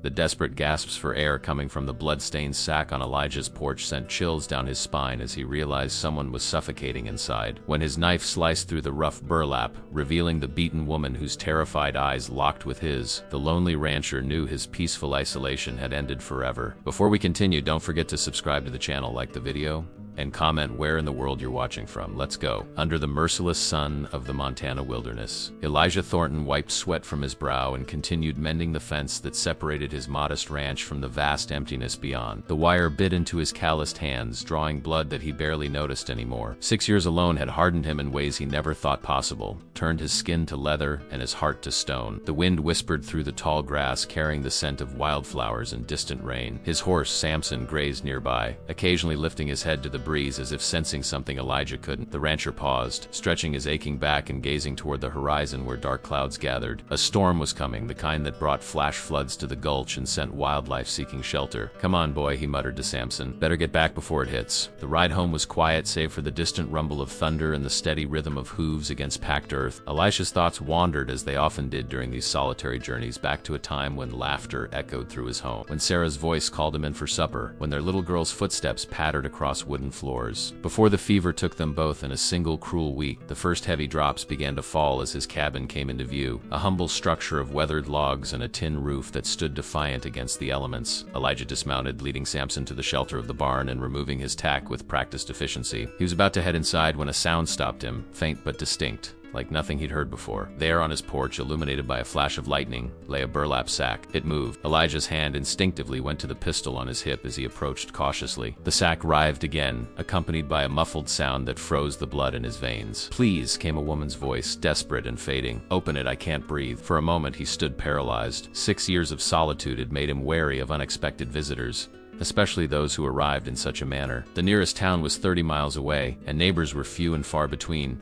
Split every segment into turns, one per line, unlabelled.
The desperate gasps for air coming from the blood-stained sack on Elijah's porch sent chills down his spine as he realized someone was suffocating inside. When his knife sliced through the rough burlap, revealing the beaten woman whose terrified eyes locked with his, the lonely rancher knew his peaceful isolation had ended forever. Before we continue, don't forget to subscribe to the channel, like the video, and comment where in the world you're watching from. Let's go. Under the merciless sun of the Montana wilderness, Elijah Thornton wiped sweat from his brow and continued mending the fence that separated his modest ranch from the vast emptiness beyond. The wire bit into his calloused hands, drawing blood that he barely noticed anymore. 6 years alone had hardened him in ways he never thought possible, turned his skin to leather and his heart to stone. The wind whispered through the tall grass, carrying the scent of wildflowers and distant rain. His horse, Samson, grazed nearby, occasionally lifting his head to the breeze as if sensing something Elijah couldn't. The rancher paused, stretching his aching back and gazing toward the horizon where dark clouds gathered. A storm was coming, the kind that brought flash floods to the gulch and sent wildlife seeking shelter. "Come on, boy," he muttered to Samson. "Better get back before it hits." The ride home was quiet save for the distant rumble of thunder and the steady rhythm of hooves against packed earth. Elijah's thoughts wandered, as they often did during these solitary journeys, back to a time when laughter echoed through his home, when Sarah's voice called him in for supper, when their little girl's footsteps pattered across wooden floors. Before the fever took them both in a single cruel week, the first heavy drops began to fall as his cabin came into view, a humble structure of weathered logs and a tin roof that stood defiant against the elements. Elijah dismounted, leading Samson to the shelter of the barn and removing his tack with practiced efficiency. He was about to head inside when a sound stopped him, faint but distinct, like nothing he'd heard before. There on his porch, illuminated by a flash of lightning, lay a burlap sack. It moved. Elijah's hand instinctively went to the pistol on his hip as he approached cautiously. The sack writhed again, accompanied by a muffled sound that froze the blood in his veins. "Please," came a woman's voice, desperate and fading. "Open it, I can't breathe." For a moment he stood paralyzed. 6 years of solitude had made him wary of unexpected visitors, especially those who arrived in such a manner. The nearest town was 30 miles away, and neighbors were few and far between.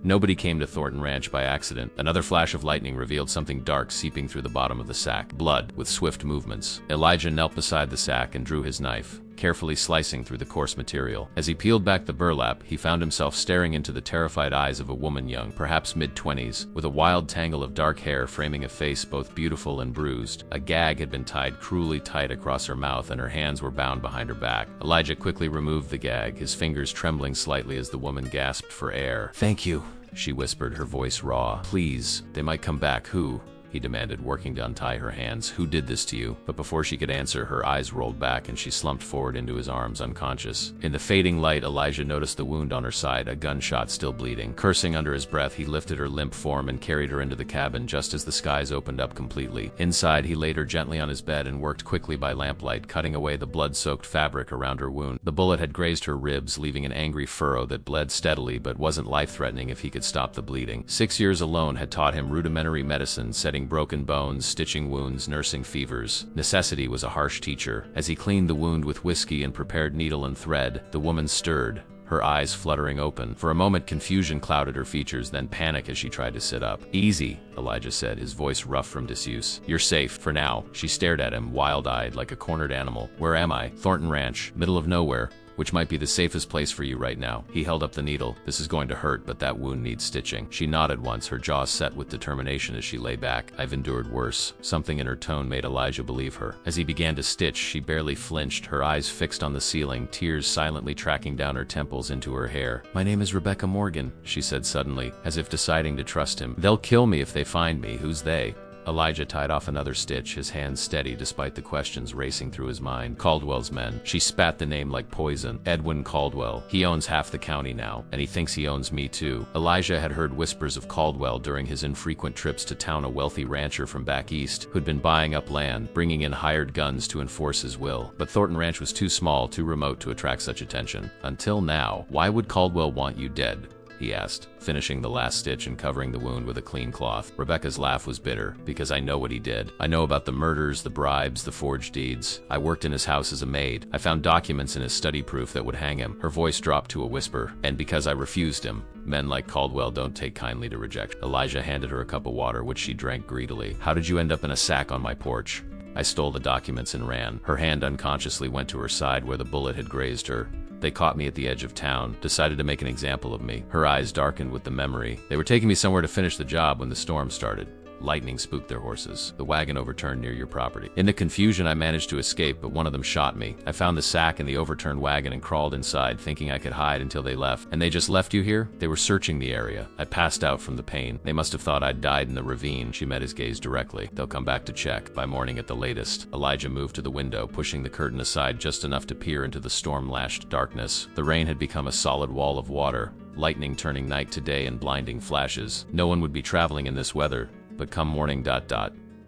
Nobody came to Thornton Ranch by accident. Another flash of lightning revealed something dark seeping through the bottom of the sack. Blood, with swift movements. Elijah knelt beside the sack and drew his knife, carefully slicing through the coarse material. As he peeled back the burlap, he found himself staring into the terrified eyes of a woman young, perhaps mid-20s, with a wild tangle of dark hair framing a face both beautiful and bruised. A gag had been tied cruelly tight across her mouth and her hands were bound behind her back. Elijah quickly removed the gag, his fingers trembling slightly as the woman gasped for air. "Thank you," she whispered, her voice raw. "Please, they might come back." "Who?" he demanded, working to untie her hands. "Who did this to you?" But before she could answer, her eyes rolled back and she slumped forward into his arms, unconscious. In the fading light, Elijah noticed the wound on her side, a gunshot still bleeding. Cursing under his breath, he lifted her limp form and carried her into the cabin just as the skies opened up completely. Inside, he laid her gently on his bed and worked quickly by lamplight, cutting away the blood-soaked fabric around her wound. The bullet had grazed her ribs, leaving an angry furrow that bled steadily but wasn't life-threatening if he could stop the bleeding. 6 years alone had taught him rudimentary medicine, setting broken bones, stitching wounds, nursing fevers. Necessity was a harsh teacher. As he cleaned the wound with whiskey and prepared needle and thread, the woman stirred, her eyes fluttering open. For a moment, confusion clouded her features, then panic as she tried to sit up. "Easy," Elijah said, his voice rough from disuse. "You're safe, for now." She stared at him, wild-eyed, like a cornered animal. "Where am I?" "Thornton Ranch, middle of nowhere. Which might be the safest place for you right now." He held up the needle. "This is going to hurt, but that wound needs stitching." She nodded once, her jaw set with determination as she lay back. "I've endured worse." Something in her tone made Elijah believe her. As he began to stitch, she barely flinched, her eyes fixed on the ceiling, tears silently tracking down her temples into her hair. "My name is Rebecca Morgan," she said suddenly, as if deciding to trust him. "They'll kill me if they find me." "Who's they?" Elijah tied off another stitch, his hands steady despite the questions racing through his mind. "Caldwell's men." She spat the name like poison. "Edwin Caldwell. He owns half the county now, and he thinks he owns me too." Elijah had heard whispers of Caldwell during his infrequent trips to town, a wealthy rancher from back east who'd been buying up land, bringing in hired guns to enforce his will. But Thornton Ranch was too small, too remote to attract such attention. Until now. "Why would Caldwell want you dead?" he asked, finishing the last stitch and covering the wound with a clean cloth. Rebecca's laugh was bitter. "Because I know what he did. I know about the murders, the bribes, the forged deeds. I worked in his house as a maid. I found documents in his study proof that would hang him." Her voice dropped to a whisper. "And because I refused him. Men like Caldwell don't take kindly to rejection." Elijah handed her a cup of water, which she drank greedily. "How did you end up in a sack on my porch?" "I stole the documents and ran." Her hand unconsciously went to her side where the bullet had grazed her. "They caught me at the edge of town, decided to make an example of me." Her eyes darkened with the memory. "They were taking me somewhere to finish the job when the storm started. Lightning spooked their horses. The wagon overturned near your property. In the confusion, I managed to escape, but one of them shot me. I found the sack in the overturned wagon and crawled inside, thinking I could hide until they left. And they just left you here? They were searching the area. I passed out from the pain. They must have thought I'd died in the ravine. She met his gaze directly. They'll come back to check. By morning at the latest. Elijah moved to the window, pushing the curtain aside just enough to peer into the storm-lashed darkness. The rain had become a solid wall of water, lightning turning night to day in blinding flashes. No one would be traveling in this weather, but come morning.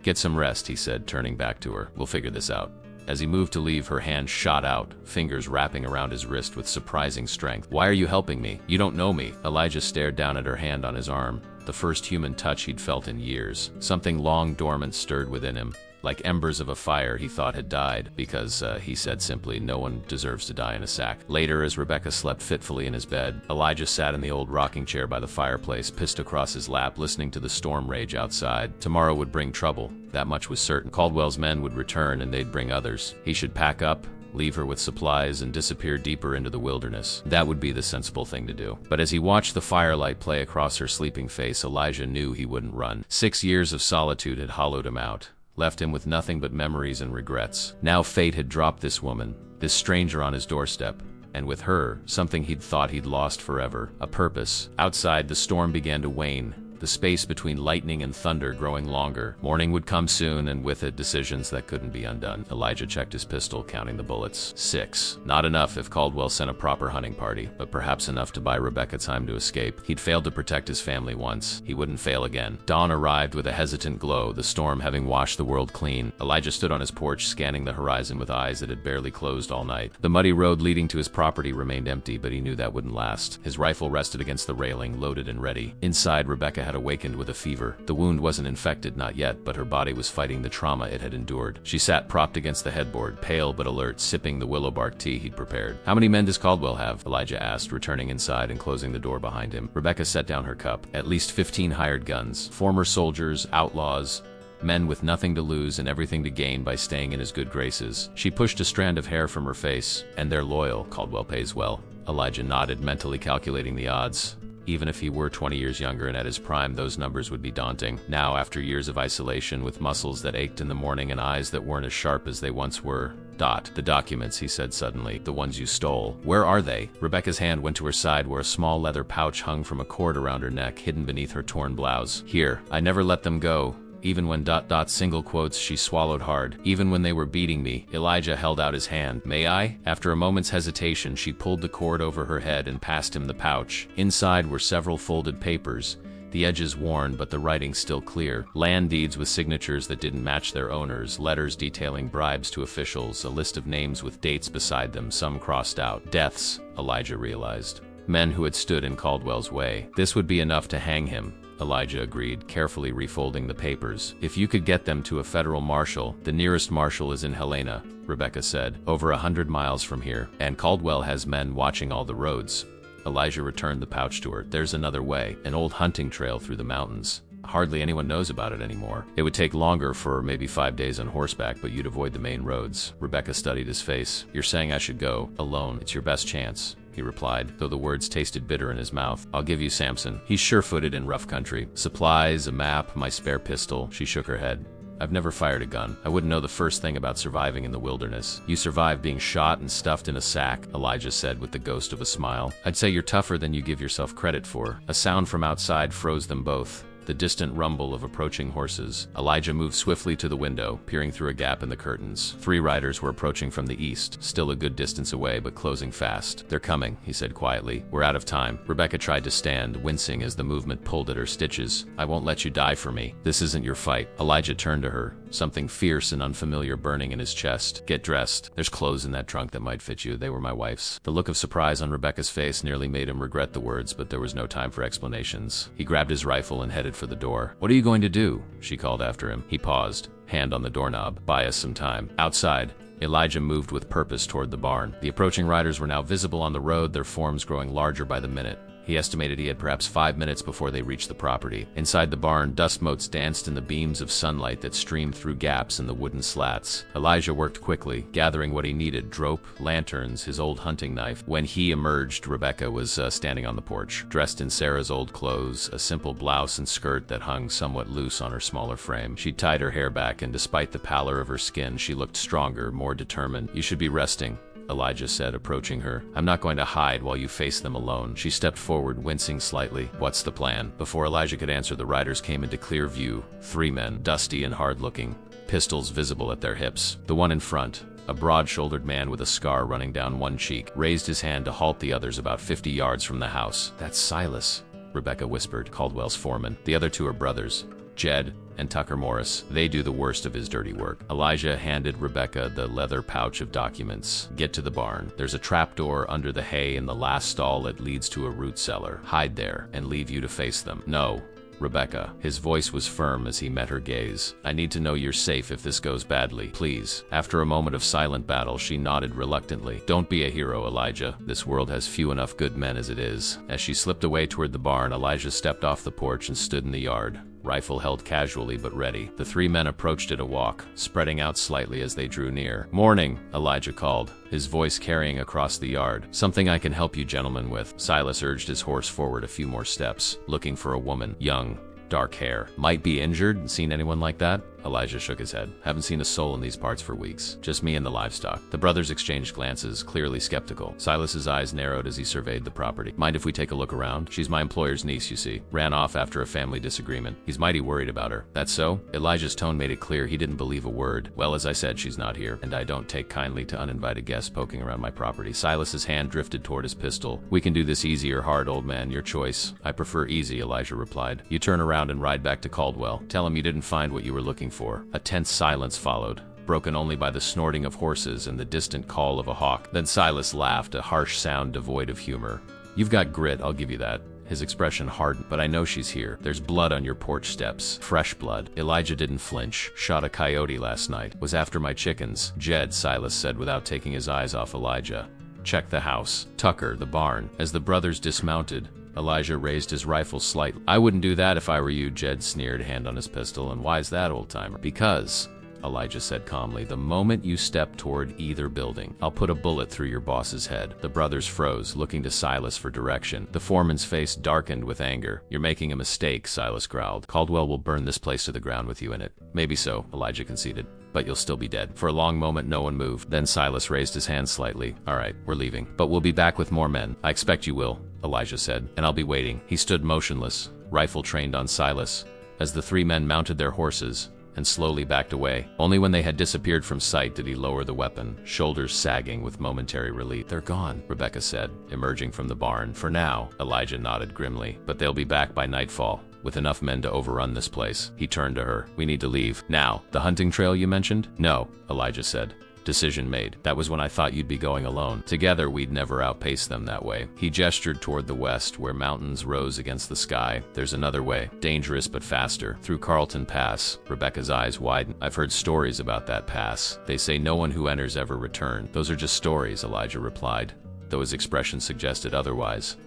Get some rest, he said, turning back to her. We'll figure this out. As he moved to leave, her hand shot out, fingers wrapping around his wrist with surprising strength. Why are you helping me? You don't know me. Elijah stared down at her hand on his arm, the first human touch he'd felt in years. Something long dormant stirred within him. Like embers of a fire he thought had died, because, he said simply, no one deserves to die in a sack. Later, as Rebecca slept fitfully in his bed, Elijah sat in the old rocking chair by the fireplace, pissed across his lap, listening to the storm rage outside. Tomorrow would bring trouble, that much was certain. Caldwell's men would return and they'd bring others. He should pack up, leave her with supplies, and disappear deeper into the wilderness. That would be the sensible thing to do. But as he watched the firelight play across her sleeping face, Elijah knew he wouldn't run. 6 years of solitude had hollowed him out, left him with nothing but memories and regrets. Now fate had dropped this woman, this stranger on his doorstep, and with her, something he'd thought he'd lost forever, a purpose. Outside, the storm began to wane, the space between lightning and thunder growing longer. Morning would come soon, and with it, decisions that couldn't be undone. Elijah checked his pistol, counting the bullets. 6. Not enough if Caldwell sent a proper hunting party, but perhaps enough to buy Rebecca time to escape. He'd failed to protect his family once. He wouldn't fail again. Dawn arrived with a hesitant glow, the storm having washed the world clean. Elijah stood on his porch, scanning the horizon with eyes that had barely closed all night. The muddy road leading to his property remained empty, but he knew that wouldn't last. His rifle rested against the railing, loaded and ready. Inside, Rebecca had awakened with a fever. The wound wasn't infected, not yet, but her body was fighting the trauma it had endured. She sat propped against the headboard, pale but alert, sipping the willow bark tea he'd prepared. How many men does Caldwell have? Elijah asked, returning inside and closing the door behind him. Rebecca set down her cup. At least 15 hired guns. Former soldiers, outlaws, men with nothing to lose and everything to gain by staying in his good graces. She pushed a strand of hair from her face. And they're loyal. Caldwell pays well. Elijah nodded, mentally calculating the odds. Even if he were 20 years younger and at his prime, those numbers would be daunting. Now, after years of isolation, with muscles that ached in the morning and eyes that weren't as sharp as they once were. The documents, he said suddenly. The ones you stole. Where are they? Rebecca's hand went to her side where a small leather pouch hung from a cord around her neck, hidden beneath her torn blouse. Here. I never let them go. Even when ... single quotes, she swallowed hard. Even when they were beating me. Elijah held out his hand. May I? After a moment's hesitation, she pulled the cord over her head and passed him the pouch. Inside were several folded papers, the edges worn but the writing still clear. Land deeds with signatures that didn't match their owners, letters detailing bribes to officials, a list of names with dates beside them, some crossed out. Deaths, Elijah realized. Men who had stood in Caldwell's way. This would be enough to hang him, Elijah agreed, carefully refolding the papers. If you could get them to a federal marshal. The nearest marshal is in Helena, Rebecca said, over 100 miles from here. And Caldwell has men watching all the roads. Elijah returned the pouch to her. There's another way, an old hunting trail through the mountains. Hardly anyone knows about it anymore. It would take longer for maybe 5 days on horseback, but you'd avoid the main roads. Rebecca studied his face. You're saying I should go alone. It's your best chance, he replied, though the words tasted bitter in his mouth. I'll give you Samson. He's sure-footed in rough country. Supplies, a map, my spare pistol. She shook her head. I've never fired a gun. I wouldn't know the first thing about surviving in the wilderness. You survived being shot and stuffed in a sack, Elijah said with the ghost of a smile. I'd say you're tougher than you give yourself credit for. A sound from outside froze them both. The distant rumble of approaching horses. Elijah moved swiftly to the window, peering through a gap in the curtains. 3 riders were approaching from the east, still a good distance away, but closing fast. They're coming, he said quietly. We're out of time. Rebecca tried to stand, wincing as the movement pulled at her stitches. I won't let you die for me. This isn't your fight. Elijah turned to her, something fierce and unfamiliar burning in his chest. Get dressed. There's clothes in that trunk that might fit you. They were my wife's. The look of surprise on Rebecca's face nearly made him regret the words, but there was no time for explanations. He grabbed his rifle and headed for the door. What are you going to do? She called after him. He paused, hand on the doorknob. Buy us some time. Outside, Elijah moved with purpose toward the barn. The approaching riders were now visible on the road, their forms growing larger by the minute. He estimated he had perhaps 5 minutes before they reached the property. Inside the barn, dust motes danced in the beams of sunlight that streamed through gaps in the wooden slats. Elijah worked quickly, gathering what he needed: rope, lanterns, his old hunting knife. When he emerged, Rebecca was standing on the porch, dressed in Sarah's old clothes, a simple blouse and skirt that hung somewhat loose on her smaller frame. She tied her hair back, and despite the pallor of her skin, she looked stronger, more determined. "You should be resting," Elijah said, approaching her. "I'm not going to hide while you face them alone." She stepped forward, wincing slightly. "What's the plan?" Before Elijah could answer, the riders came into clear view. 3 men, dusty and hard-looking, pistols visible at their hips. The one in front, a broad-shouldered man with a scar running down one cheek, raised his hand to halt the others about 50 yards from the house. "That's Silas," Rebecca whispered, Caldwell's foreman. "The other 2 are brothers, Jed and Tucker Morris. They do the worst of his dirty work." Elijah handed Rebecca the leather pouch of documents. "Get to the barn. There's a trapdoor under the hay in the last stall that leads to a root cellar. Hide there and leave you to face them." "No, Rebecca." His voice was firm as he met her gaze. "I need to know you're safe if this goes badly. Please." After a moment of silent battle, she nodded reluctantly. "Don't be a hero, Elijah. This world has few enough good men as it is." As she slipped away toward the barn, Elijah stepped off the porch and stood in the yard, rifle held casually but ready. The 3 men approached at a walk, spreading out slightly as they drew near. "Morning," Elijah called, his voice carrying across the yard. "Something I can help you gentlemen with." Silas urged his horse forward a few more steps, looking for a woman, young, dark hair. "Might be injured? Seen anyone like that?" Elijah shook his head. "Haven't seen a soul in these parts for weeks. Just me and the livestock." The brothers exchanged glances, clearly skeptical. Silas's eyes narrowed as he surveyed the property. "Mind if we take a look around? She's my employer's niece, you see. Ran off after a family disagreement. He's mighty worried about her." "That's so?" Elijah's tone made it clear he didn't believe a word. "Well, as I said, she's not here, and I don't take kindly to uninvited guests poking around my property." Silas's hand drifted toward his pistol. "We can do this easy or hard, old man. Your choice." "I prefer easy," Elijah replied. "You turn around and ride back to Caldwell. Tell him you didn't find what you were looking for." A tense silence followed, broken only by the snorting of horses and the distant call of a hawk. Then Silas laughed, a harsh sound devoid of humor. "You've got grit, I'll give you that." His expression hardened. "But I know she's here. There's blood on your porch steps. Fresh blood." Elijah didn't flinch. "Shot a coyote last night. Was after my chickens." "Jed," Silas said without taking his eyes off Elijah. "Check the house. Tucker, the barn." As the brothers dismounted, Elijah raised his rifle slightly. "I wouldn't do that if I were you," Jed sneered, hand on his pistol. "And why's that, old-timer?" "Because," Elijah said calmly, "the moment you step toward either building, I'll put a bullet through your boss's head." The brothers froze, looking to Silas for direction. The foreman's face darkened with anger. "You're making a mistake," Silas growled. "Caldwell will burn this place to the ground with you in it." "Maybe so," Elijah conceded, "but you'll still be dead." For a long moment, no one moved. Then Silas raised his hand slightly. "All right, we're leaving. But we'll be back with more men." "I expect you will," Elijah said, "and I'll be waiting." He stood motionless, rifle trained on Silas, as the 3 men mounted their horses and slowly backed away. Only when they had disappeared from sight did he lower the weapon, shoulders sagging with momentary relief. "They're gone," Rebecca said, emerging from the barn. "For now," Elijah nodded grimly, "but they'll be back by nightfall, with enough men to overrun this place." He turned to her. "We need to leave. Now." "The hunting trail you mentioned?" "No," Elijah said. "Decision made. That was when I thought you'd be going alone. Together we'd never outpace them that way." He gestured toward the west, where mountains rose against the sky. "There's another way, dangerous but faster, through Carlton Pass." Rebecca's eyes widened. "I've heard stories about that pass. They say no one who enters ever returns." "Those are just stories," Elijah replied, though his expression suggested otherwise.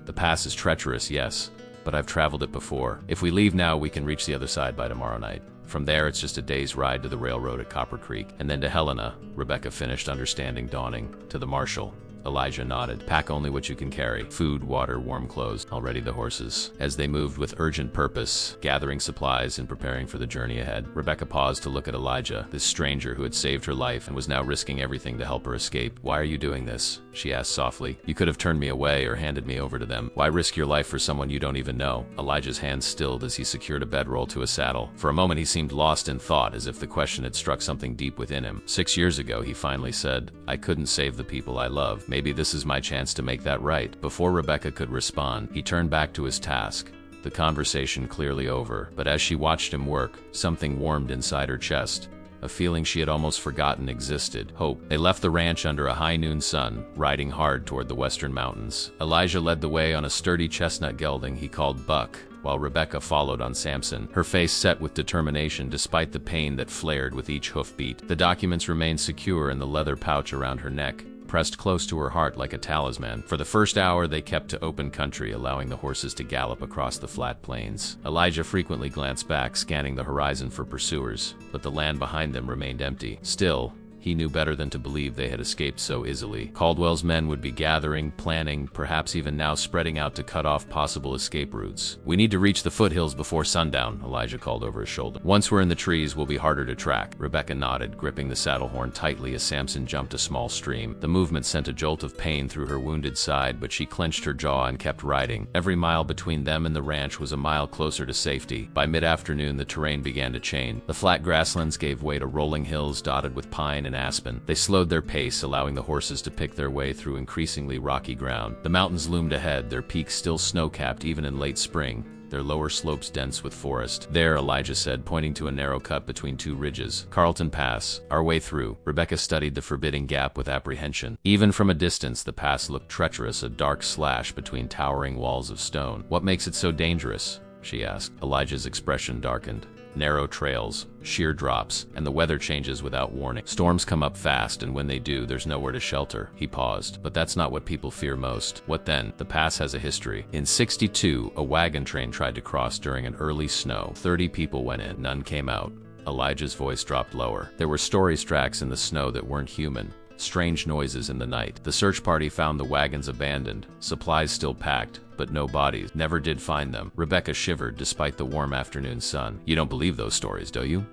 "The pass is treacherous, yes, but I've traveled it before. If we leave now, we can reach the other side by tomorrow night. From there, it's just a day's ride to the railroad at Copper Creek, and then to Helena." Rebecca finished, understanding dawning. "To the marshal." Elijah nodded. "Pack only what you can carry. Food, water, warm clothes. I'll ready the horses." As they moved with urgent purpose, gathering supplies and preparing for the journey ahead, Rebecca paused to look at Elijah, this stranger who had saved her life and was now risking everything to help her escape. "Why are you doing this?" she asked softly. "You could have turned me away or handed me over to them. Why risk your life for someone you don't even know?" Elijah's hands stilled as he secured a bedroll to a saddle. For a moment he seemed lost in thought, as if the question had struck something deep within him. 6 years ago, he finally said, "I couldn't save the people I love. Maybe this is my chance to make that right." Before Rebecca could respond, he turned back to his task, the conversation clearly over. But as she watched him work, something warmed inside her chest, a feeling she had almost forgotten existed: hope. They left the ranch under a high noon sun, riding hard toward the western mountains. Elijah led the way on a sturdy chestnut gelding he called Buck, while Rebecca followed on Samson, her face set with determination despite the pain that flared with each hoofbeat. The documents remained secure in the leather pouch around her neck, pressed close to her heart like a talisman. For the first hour, they kept to open country, allowing the horses to gallop across the flat plains. Elijah frequently glanced back, scanning the horizon for pursuers, but the land behind them remained empty. Still, he knew better than to believe they had escaped so easily. Caldwell's men would be gathering, planning, perhaps even now spreading out to cut off possible escape routes. "We need to reach the foothills before sundown," Elijah called over his shoulder. "Once we're in the trees, we'll be harder to track." Rebecca nodded, gripping the saddle horn tightly as Samson jumped a small stream. The movement sent a jolt of pain through her wounded side, but she clenched her jaw and kept riding. Every mile between them and the ranch was a mile closer to safety. By mid-afternoon, the terrain began to change. The flat grasslands gave way to rolling hills dotted with pine and aspen. They slowed their pace, allowing the horses to pick their way through increasingly rocky ground. The mountains loomed ahead, their peaks still snow-capped even in late spring, their lower slopes dense with forest. "There," Elijah said, pointing to a narrow cut between two ridges. "Carlton Pass. Our way through." Rebecca studied the forbidding gap with apprehension. Even from a distance, the pass looked treacherous, a dark slash between towering walls of stone. "What makes it so dangerous?" she asked. Elijah's expression darkened. "Narrow trails, sheer drops, and the weather changes without warning. Storms come up fast, and when they do, there's nowhere to shelter." He paused. "But that's not what people fear most." "What then?" "The pass has a history. In '62, a wagon train tried to cross during an early snow. 30 people went in, none came out." Elijah's voice dropped lower. "There were stories tracks in the snow that weren't human. Strange noises in the night. The search party found the wagons abandoned, supplies still packed, but no bodies. Never did find them." Rebecca shivered despite the warm afternoon sun. "You don't believe those stories, do you?"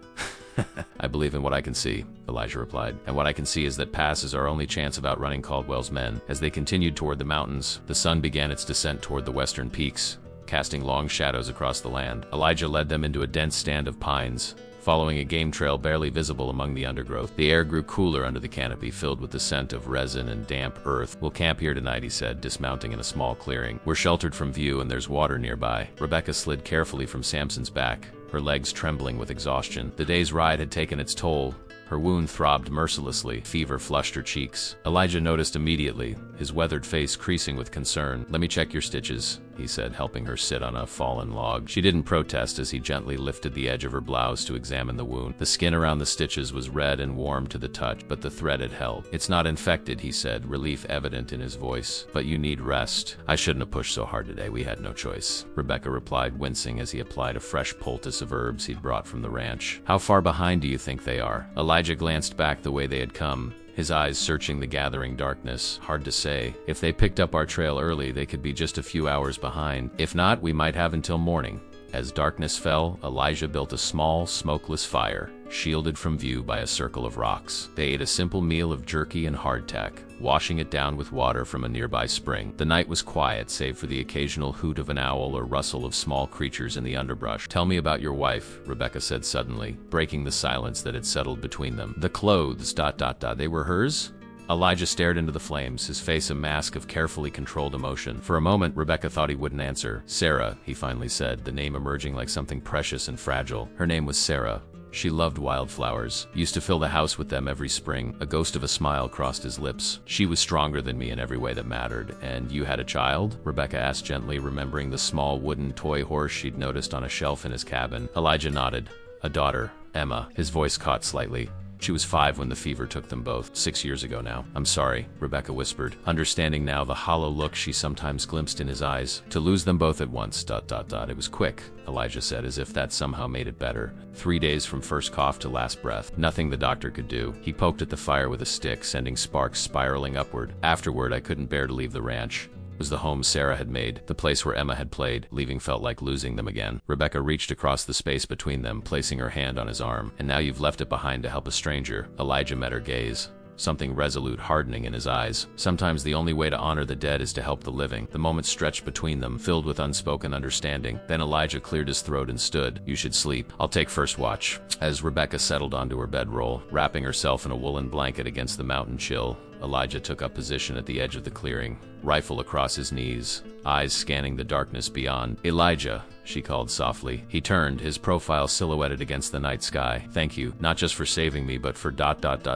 "I believe in what I can see," Elijah replied. "And what I can see is that pass is our only chance of outrunning Caldwell's men." As they continued toward the mountains, the sun began its descent toward the western peaks, casting long shadows across the land. Elijah led them into a dense stand of pines, following a game trail barely visible among the undergrowth. The air grew cooler under the canopy, filled with the scent of resin and damp earth. "We'll camp here tonight," he said, dismounting in a small clearing. "We're sheltered from view and there's water nearby." Rebecca slid carefully from Samson's back, her legs trembling with exhaustion. The day's ride had taken its toll. Her wound throbbed mercilessly. Fever flushed her cheeks. Elijah noticed immediately, his weathered face creasing with concern. "Let me check your stitches," he said, helping her sit on a fallen log. She didn't protest as he gently lifted the edge of her blouse to examine the wound. The skin around the stitches was red and warm to the touch, but the thread had held. "It's not infected," he said, relief evident in his voice. "But you need rest." "I shouldn't have pushed so hard today. We had no choice," Rebecca replied, wincing as he applied a fresh poultice of herbs he'd brought from the ranch. "How far behind do you think they are?" Elijah glanced back the way they had come, his eyes searching the gathering darkness. "Hard to say. If they picked up our trail early, they could be just a few hours behind. If not, we might have until morning." As darkness fell, Elijah built a small, smokeless fire, shielded from view by a circle of rocks. They ate a simple meal of jerky and hardtack, washing it down with water from a nearby spring. The night was quiet, save for the occasional hoot of an owl or rustle of small creatures in the underbrush. "Tell me about your wife," Rebecca said suddenly, breaking the silence that had settled between them. "The clothes, they were hers?" Elijah stared into the flames, his face a mask of carefully controlled emotion. For a moment, Rebecca thought he wouldn't answer. "Sarah," he finally said, the name emerging like something precious and fragile. "Her name was Sarah. She loved wildflowers. Used to fill the house with them every spring." A ghost of a smile crossed his lips. "She was stronger than me in every way that mattered." "And you had a child?" Rebecca asked gently, remembering the small wooden toy horse she'd noticed on a shelf in his cabin. Elijah nodded. "A daughter, Emma." His voice caught slightly. "She was 5 when the fever took them both. 6 years ago now." "I'm sorry," Rebecca whispered, understanding now the hollow look she sometimes glimpsed in his eyes. "To lose them both at once, It was quick," Elijah said, as if that somehow made it better. 3 days from first cough to last breath. Nothing the doctor could do. He poked at the fire with a stick, sending sparks spiraling upward. "Afterward, I couldn't bear to leave the ranch. It was the home Sarah had made, the place where Emma had played. Leaving felt like losing them again." Rebecca reached across the space between them, placing her hand on his arm. "And now you've left it behind to help a stranger." Elijah met her gaze, something resolute hardening in his eyes. "Sometimes the only way to honor the dead is to help the living." The moment stretched between them, filled with unspoken understanding. Then Elijah cleared his throat and stood. "You should sleep. I'll take first watch." As Rebecca settled onto her bedroll, wrapping herself in a woolen blanket against the mountain chill, Elijah took up position at the edge of the clearing, rifle across his knees, eyes scanning the darkness beyond. "Elijah," she called softly. He turned, his profile silhouetted against the night sky. "Thank you, not just for saving me, but for ...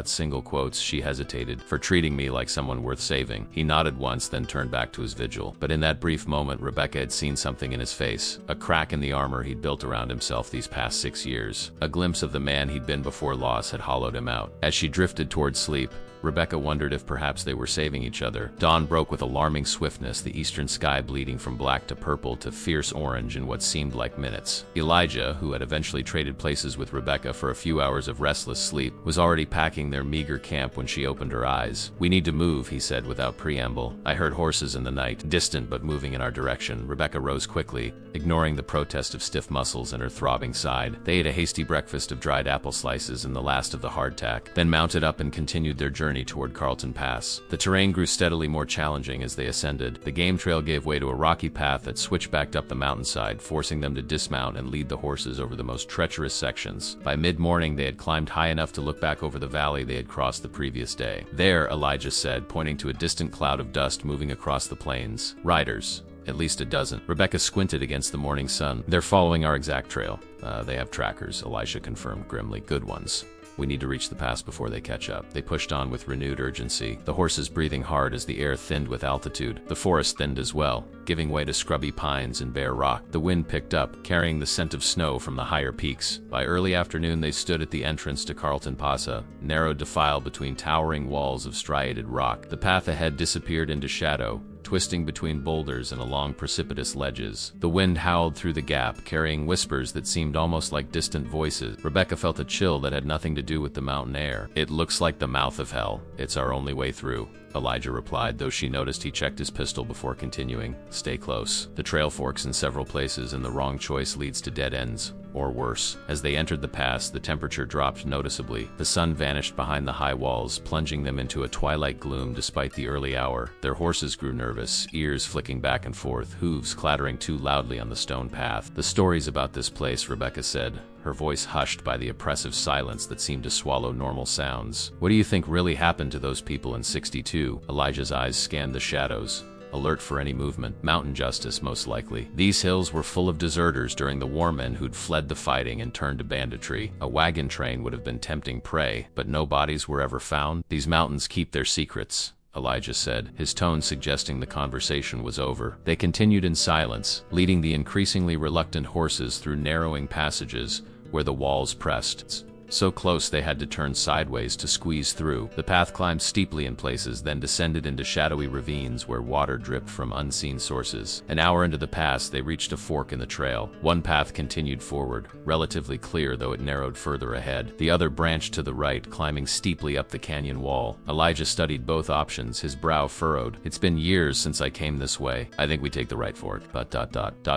single quotes." She hesitated. "For treating me like someone worth saving." He nodded once, then turned back to his vigil. But in that brief moment, Rebecca had seen something in his face, a crack in the armor he'd built around himself these past 6 years. A glimpse of the man he'd been before loss had hollowed him out. As she drifted toward sleep, Rebecca wondered if perhaps they were saving each other. Dawn broke with alarming swiftness, the eastern sky bleeding from black to purple to fierce orange in what seemed like minutes. Elijah, who had eventually traded places with Rebecca for a few hours of restless sleep, was already packing their meager camp when she opened her eyes. "We need to move," he said without preamble. "I heard horses in the night, distant but moving in our direction." Rebecca rose quickly, ignoring the protest of stiff muscles in her throbbing side. They ate a hasty breakfast of dried apple slices and the last of the hardtack, then mounted up and continued their journey toward Carlton Pass. The terrain grew steadily more challenging as they ascended. The game trail gave way to a rocky path that switchbacked up the mountainside, forcing them to dismount and lead the horses over the most treacherous sections. By mid-morning, they had climbed high enough to look back over the valley they had crossed the previous day. "There," Elijah said, pointing to a distant cloud of dust moving across the plains. "Riders. At least a dozen." Rebecca squinted against the morning sun. "They're following our exact trail." They have trackers," Elijah confirmed grimly. "Good ones. We need to reach the pass before they catch up." They pushed on with renewed urgency, the horses breathing hard as the air thinned with altitude. The forest thinned as well, giving way to scrubby pines and bare rock. The wind picked up, carrying the scent of snow from the higher peaks. By early afternoon, they stood at the entrance to Carlton Pass, narrow defile between towering walls of striated rock. The path ahead disappeared into shadow, twisting between boulders and along precipitous ledges. The wind howled through the gap, carrying whispers that seemed almost like distant voices. Rebecca felt a chill that had nothing to do with the mountain air. "It looks like the mouth of hell. It's our only way through," Elijah replied, though she noticed he checked his pistol before continuing. "Stay close. The trail forks in several places and the wrong choice leads to dead ends. Or worse." As they entered the pass, the temperature dropped noticeably. The sun vanished behind the high walls, plunging them into a twilight gloom despite the early hour. Their horses grew nervous, ears flicking back and forth, hooves clattering too loudly on the stone path. "The stories about this place," Rebecca said, her voice hushed by the oppressive silence that seemed to swallow normal sounds. "What do you think really happened to those people in '62? Elijah's eyes scanned the shadows, alert for any movement. "Mountain justice, most likely. These hills were full of deserters during the war, men who'd fled the fighting and turned to banditry. A wagon train would have been tempting prey, but no bodies were ever found. These mountains keep their secrets," Elijah said, his tone suggesting the conversation was over. They continued in silence, leading the increasingly reluctant horses through narrowing passages where the walls pressed so close they had to turn sideways to squeeze through. The path climbed steeply in places, then descended into shadowy ravines where water dripped from unseen sources. An hour into the pass, they reached a fork in the trail. One path continued forward, relatively clear though it narrowed further ahead. The other branched to the right, climbing steeply up the canyon wall. Elijah studied both options, his brow furrowed. "It's been years since I came this way. I think we take the right fork."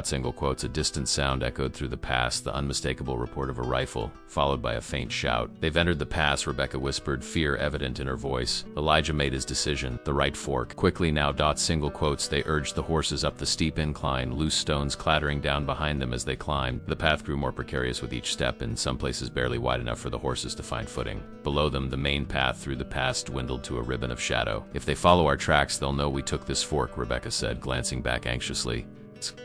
Single quotes. A distant sound echoed through the pass, the unmistakable report of a rifle, followed by a faint shout. "They've entered the pass," Rebecca whispered, fear evident in her voice. Elijah made his decision. "The right fork. Quickly now." Single quotes. They urged the horses up the steep incline, loose stones clattering down behind them as they climbed. The path grew more precarious with each step, in some places barely wide enough for the horses to find footing. Below them, the main path through the pass dwindled to a ribbon of shadow. "If they follow our tracks, they'll know we took this fork," Rebecca said, glancing back anxiously.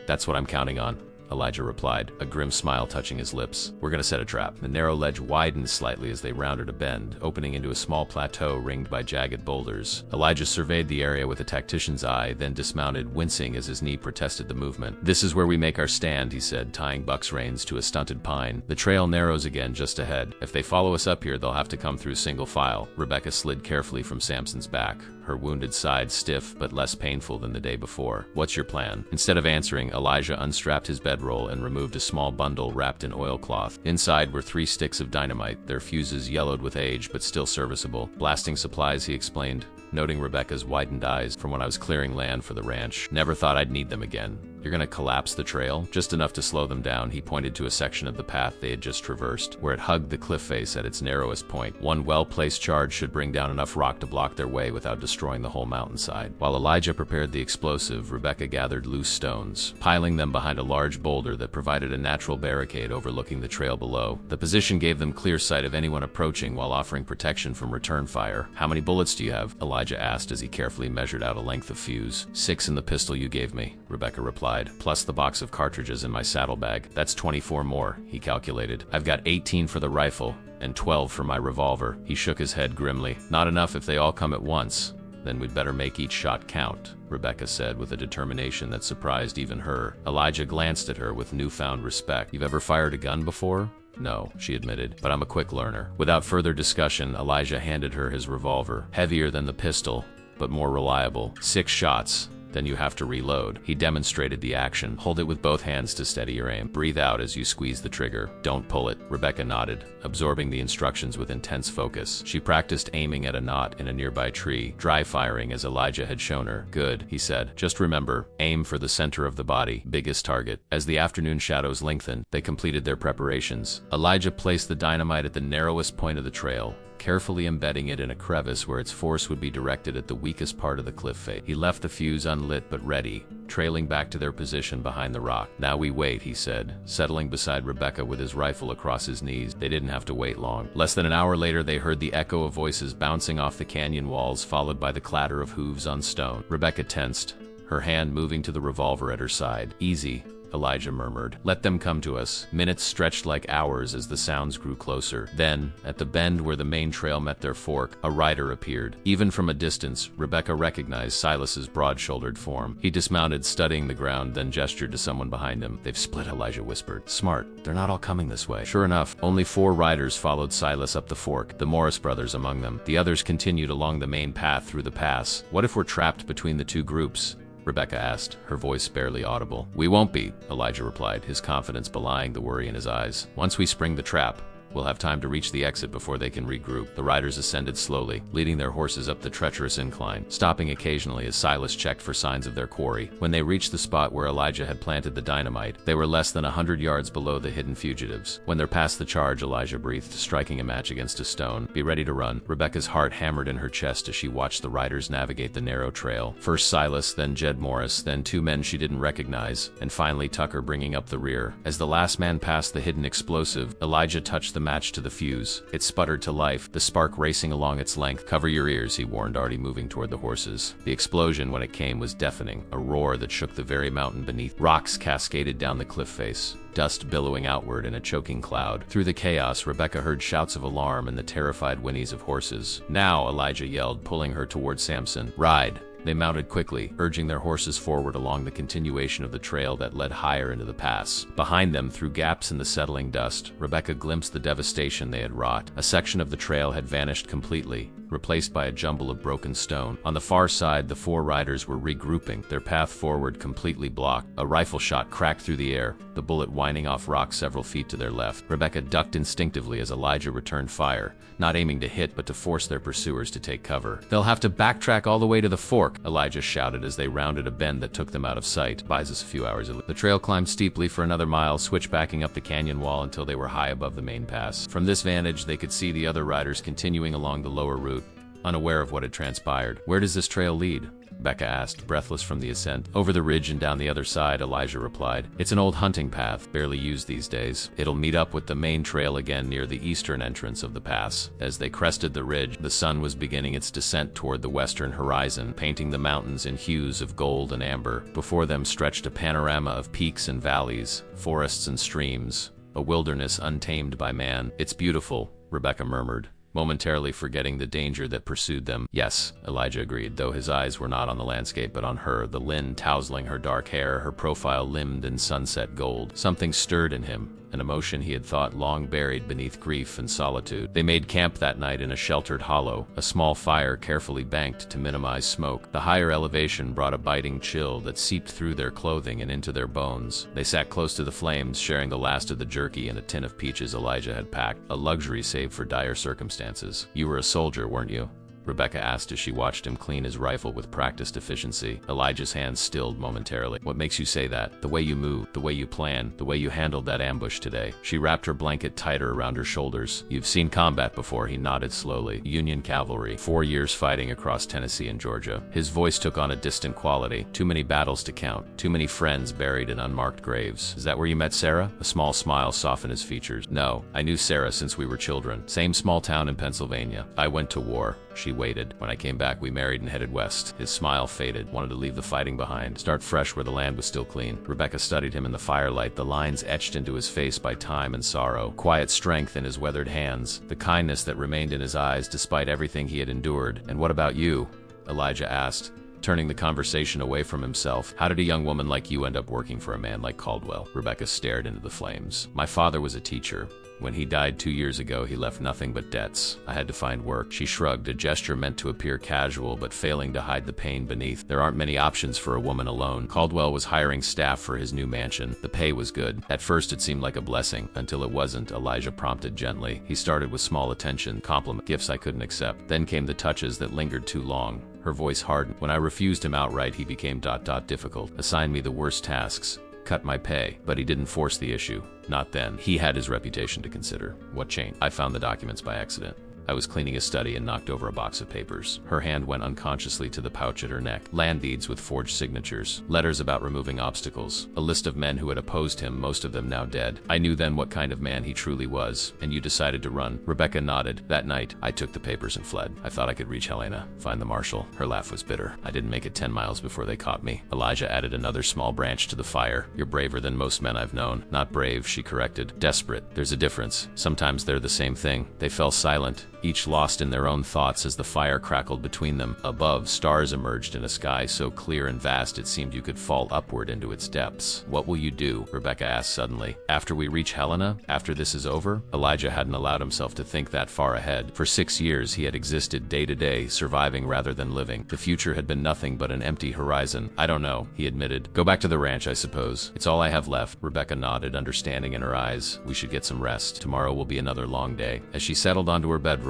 "That's what I'm counting on," Elijah replied, a grim smile touching his lips. "We're gonna set a trap." The narrow ledge widened slightly as they rounded a bend, opening into a small plateau ringed by jagged boulders. Elijah surveyed the area with a tactician's eye, then dismounted, wincing as his knee protested the movement. "This is where we make our stand," he said, tying Buck's reins to a stunted pine. "The trail narrows again just ahead. If they follow us up here, they'll have to come through single file." Rebecca slid carefully from Samson's back, her wounded side stiff but less painful than the day before. "What's your plan?" Instead of answering, Elijah unstrapped his bedroll and removed a small bundle wrapped in oilcloth. Inside were 3 sticks of dynamite, their fuses yellowed with age but still serviceable. "Blasting supplies," he explained, noting Rebecca's widened eyes. "From when I was clearing land for the ranch. Never thought I'd need them again." "You're gonna collapse the trail?" "Just enough to slow them down." He pointed to a section of the path they had just traversed, where it hugged the cliff face at its narrowest point. One well-placed charge should bring down enough rock to block their way without destroying the whole mountainside. While Elijah prepared the explosive, Rebecca gathered loose stones, piling them behind a large boulder that provided a natural barricade overlooking the trail below. The position gave them clear sight of anyone approaching while offering protection from return fire. "How many bullets do you have?" Elijah asked as he carefully measured out a length of fuse. 6 in the pistol you gave me," Rebecca replied, "plus the box of cartridges in my saddlebag. That's 24 more," he calculated. "I've got 18 for the rifle and 12 for my revolver." He shook his head grimly. "Not enough if they all come at once. Then we'd better make each shot count," Rebecca said with a determination that surprised even her. Elijah glanced at her with newfound respect. "You've ever fired a gun before?" No, she admitted, but I'm a quick learner. Without further discussion, Elijah handed her his revolver, heavier than the pistol, but more reliable. 6 shots. Then you have to reload. He demonstrated the action. Hold it with both hands to steady your aim. Breathe out as you squeeze the trigger. Don't pull it. Rebecca nodded, absorbing the instructions with intense focus. She practiced aiming at a knot in a nearby tree, dry firing as Elijah had shown her. Good, he said. Just remember, aim for the center of the body, biggest target. As the afternoon shadows lengthened, they completed their preparations. Elijah placed the dynamite at the narrowest point of the trail, carefully embedding it in a crevice where its force would be directed at the weakest part of the cliff face. He left the fuse unlit but ready, trailing back to their position behind the rock. Now we wait, he said, settling beside Rebecca with his rifle across his knees. They didn't have to wait long. Less than an hour later, they heard the echo of voices bouncing off the canyon walls, followed by the clatter of hooves on stone. Rebecca tensed, her hand moving to the revolver at her side. Easy, Elijah murmured. Let them come to us. Minutes stretched like hours as the sounds grew closer. Then, at the bend where the main trail met their fork, a rider appeared. Even from a distance, Rebecca recognized Silas's broad-shouldered form. He dismounted, studying the ground, then gestured to someone behind him. They've split, Elijah whispered. Smart. They're not all coming this way. Sure enough, only 4 riders followed Silas up the fork, the Morris brothers among them. The others continued along the main path through the pass. What if we're trapped between the 2 groups? Rebecca asked, her voice barely audible. We won't be, Elijah replied, his confidence belying the worry in his eyes. Once we spring the trap, we'll have time to reach the exit before they can regroup. The riders ascended slowly, leading their horses up the treacherous incline, stopping occasionally as Silas checked for signs of their quarry. When they reached the spot where Elijah had planted the dynamite, they were less than 100 yards below the hidden fugitives. When they're past the charge, Elijah breathed, striking a match against a stone. Be ready to run. Rebecca's heart hammered in her chest as she watched the riders navigate the narrow trail. First Silas, then Jed Morris, then 2 men she didn't recognize, and finally Tucker bringing up the rear. As the last man passed the hidden explosive, Elijah touched the match to the fuse. It sputtered to life, the spark racing along its length. Cover your ears, he warned, already moving toward the horses. The explosion, when it came, was deafening, a roar that shook the very mountain beneath. Rocks cascaded down the cliff face, dust billowing outward in a choking cloud. Through the chaos, Rebecca heard shouts of alarm and the terrified whinnies of horses. Now, Elijah yelled, pulling her toward Samson. Ride! They mounted quickly, urging their horses forward along the continuation of the trail that led higher into the pass. Behind them, through gaps in the settling dust, Rebecca glimpsed the devastation they had wrought. A section of the trail had vanished completely, replaced by a jumble of broken stone. On the far side, the 4 riders were regrouping, their path forward completely blocked. A rifle shot cracked through the air, the bullet whining off rock several feet to their left. Rebecca ducked instinctively as Elijah returned fire, not aiming to hit but to force their pursuers to take cover. They'll have to backtrack all the way to the fork, Elijah shouted as they rounded a bend that took them out of sight. Buys us a few hours. The trail climbed steeply for another mile, switchbacking up the canyon wall until they were high above the main pass. From this vantage, they could see the other riders continuing along the lower route, unaware of what had transpired. Where does this trail lead? Becca asked, breathless from the ascent. Over the ridge and down the other side, Elijah replied. It's an old hunting path, barely used these days. It'll meet up with the main trail again near the eastern entrance of the pass. As they crested the ridge, the sun was beginning its descent toward the western horizon, painting the mountains in hues of gold and amber. Before them stretched a panorama of peaks and valleys, forests and streams, a wilderness untamed by man. It's beautiful, Rebecca murmured, momentarily forgetting the danger that pursued them. Yes, Elijah agreed, though his eyes were not on the landscape but on her, the Lynn tousling her dark hair, her profile limned in sunset gold. Something stirred in him, an emotion he had thought long buried beneath grief and solitude. They made camp that night in a sheltered hollow, a small fire carefully banked to minimize smoke. The higher elevation brought a biting chill that seeped through their clothing and into their bones. They sat close to the flames, sharing the last of the jerky and a tin of peaches Elijah had packed, a luxury saved for dire circumstances. You were a soldier, weren't you? Rebecca asked as she watched him clean his rifle with practiced efficiency. Elijah's hands stilled momentarily. What makes you say that? The way you moved, the way you planned, the way you handled that ambush today. She wrapped her blanket tighter around her shoulders. You've seen combat before, he nodded slowly. Union cavalry, 4 years fighting across Tennessee and Georgia. His voice took on a distant quality. Too many battles to count. Too many friends buried in unmarked graves. Is that where you met Sarah? A small smile softened his features. No, I knew Sarah since we were children. Same small town in Pennsylvania. I went to war. She waited. When I came back, we married and headed west. His smile faded, wanted to leave the fighting behind, start fresh where the land was still clean. Rebecca studied him in the firelight, the lines etched into his face by time and sorrow, quiet strength in his weathered hands, the kindness that remained in his eyes despite everything he had endured. And what about you? Elijah asked, turning the conversation away from himself. How did a young woman like you end up working for a man like Caldwell? Rebecca stared into the flames. My father was a teacher. When he died 2 years ago, he left nothing but debts. I had to find work. She shrugged, a gesture meant to appear casual but failing to hide the pain beneath. There aren't many options for a woman alone. Caldwell was hiring staff for his new mansion. The pay was good. At first it seemed like a blessing, until it wasn't, Elijah prompted gently. He started with small attention, compliment, gifts I couldn't accept. Then came the touches that lingered too long. Her voice hardened. When I refused him outright, he became difficult. Assigned me the worst tasks. Cut my pay, but he didn't force the issue. Not then. He had his reputation to consider. What changed? I found the documents by accident. I was cleaning a study and knocked over a box of papers. Her hand went unconsciously to the pouch at her neck. Land deeds with forged signatures, letters about removing obstacles, a list of men who had opposed him, most of them now dead. I knew then what kind of man he truly was, and you decided to run. Rebecca nodded. That night, I took the papers and fled. I thought I could reach Helena, find the marshal. Her laugh was bitter. I didn't make it 10 miles before they caught me. Elijah added another small branch to the fire. You're braver than most men I've known. Not brave, she corrected. Desperate. There's a difference. Sometimes they're the same thing. They fell silent, each lost in their own thoughts as the fire crackled between them. Above, stars emerged in a sky so clear and vast it seemed you could fall upward into its depths. What will you do? Rebecca asked suddenly. After we reach Helena? After this is over? Elijah hadn't allowed himself to think that far ahead. For 6 years he had existed day to day, surviving rather than living. The future had been nothing but an empty horizon. I don't know, he admitted. Go back to the ranch, I suppose. It's all I have left. Rebecca nodded, understanding in her eyes. We should get some rest. Tomorrow will be another long day. As she settled onto her bedroll,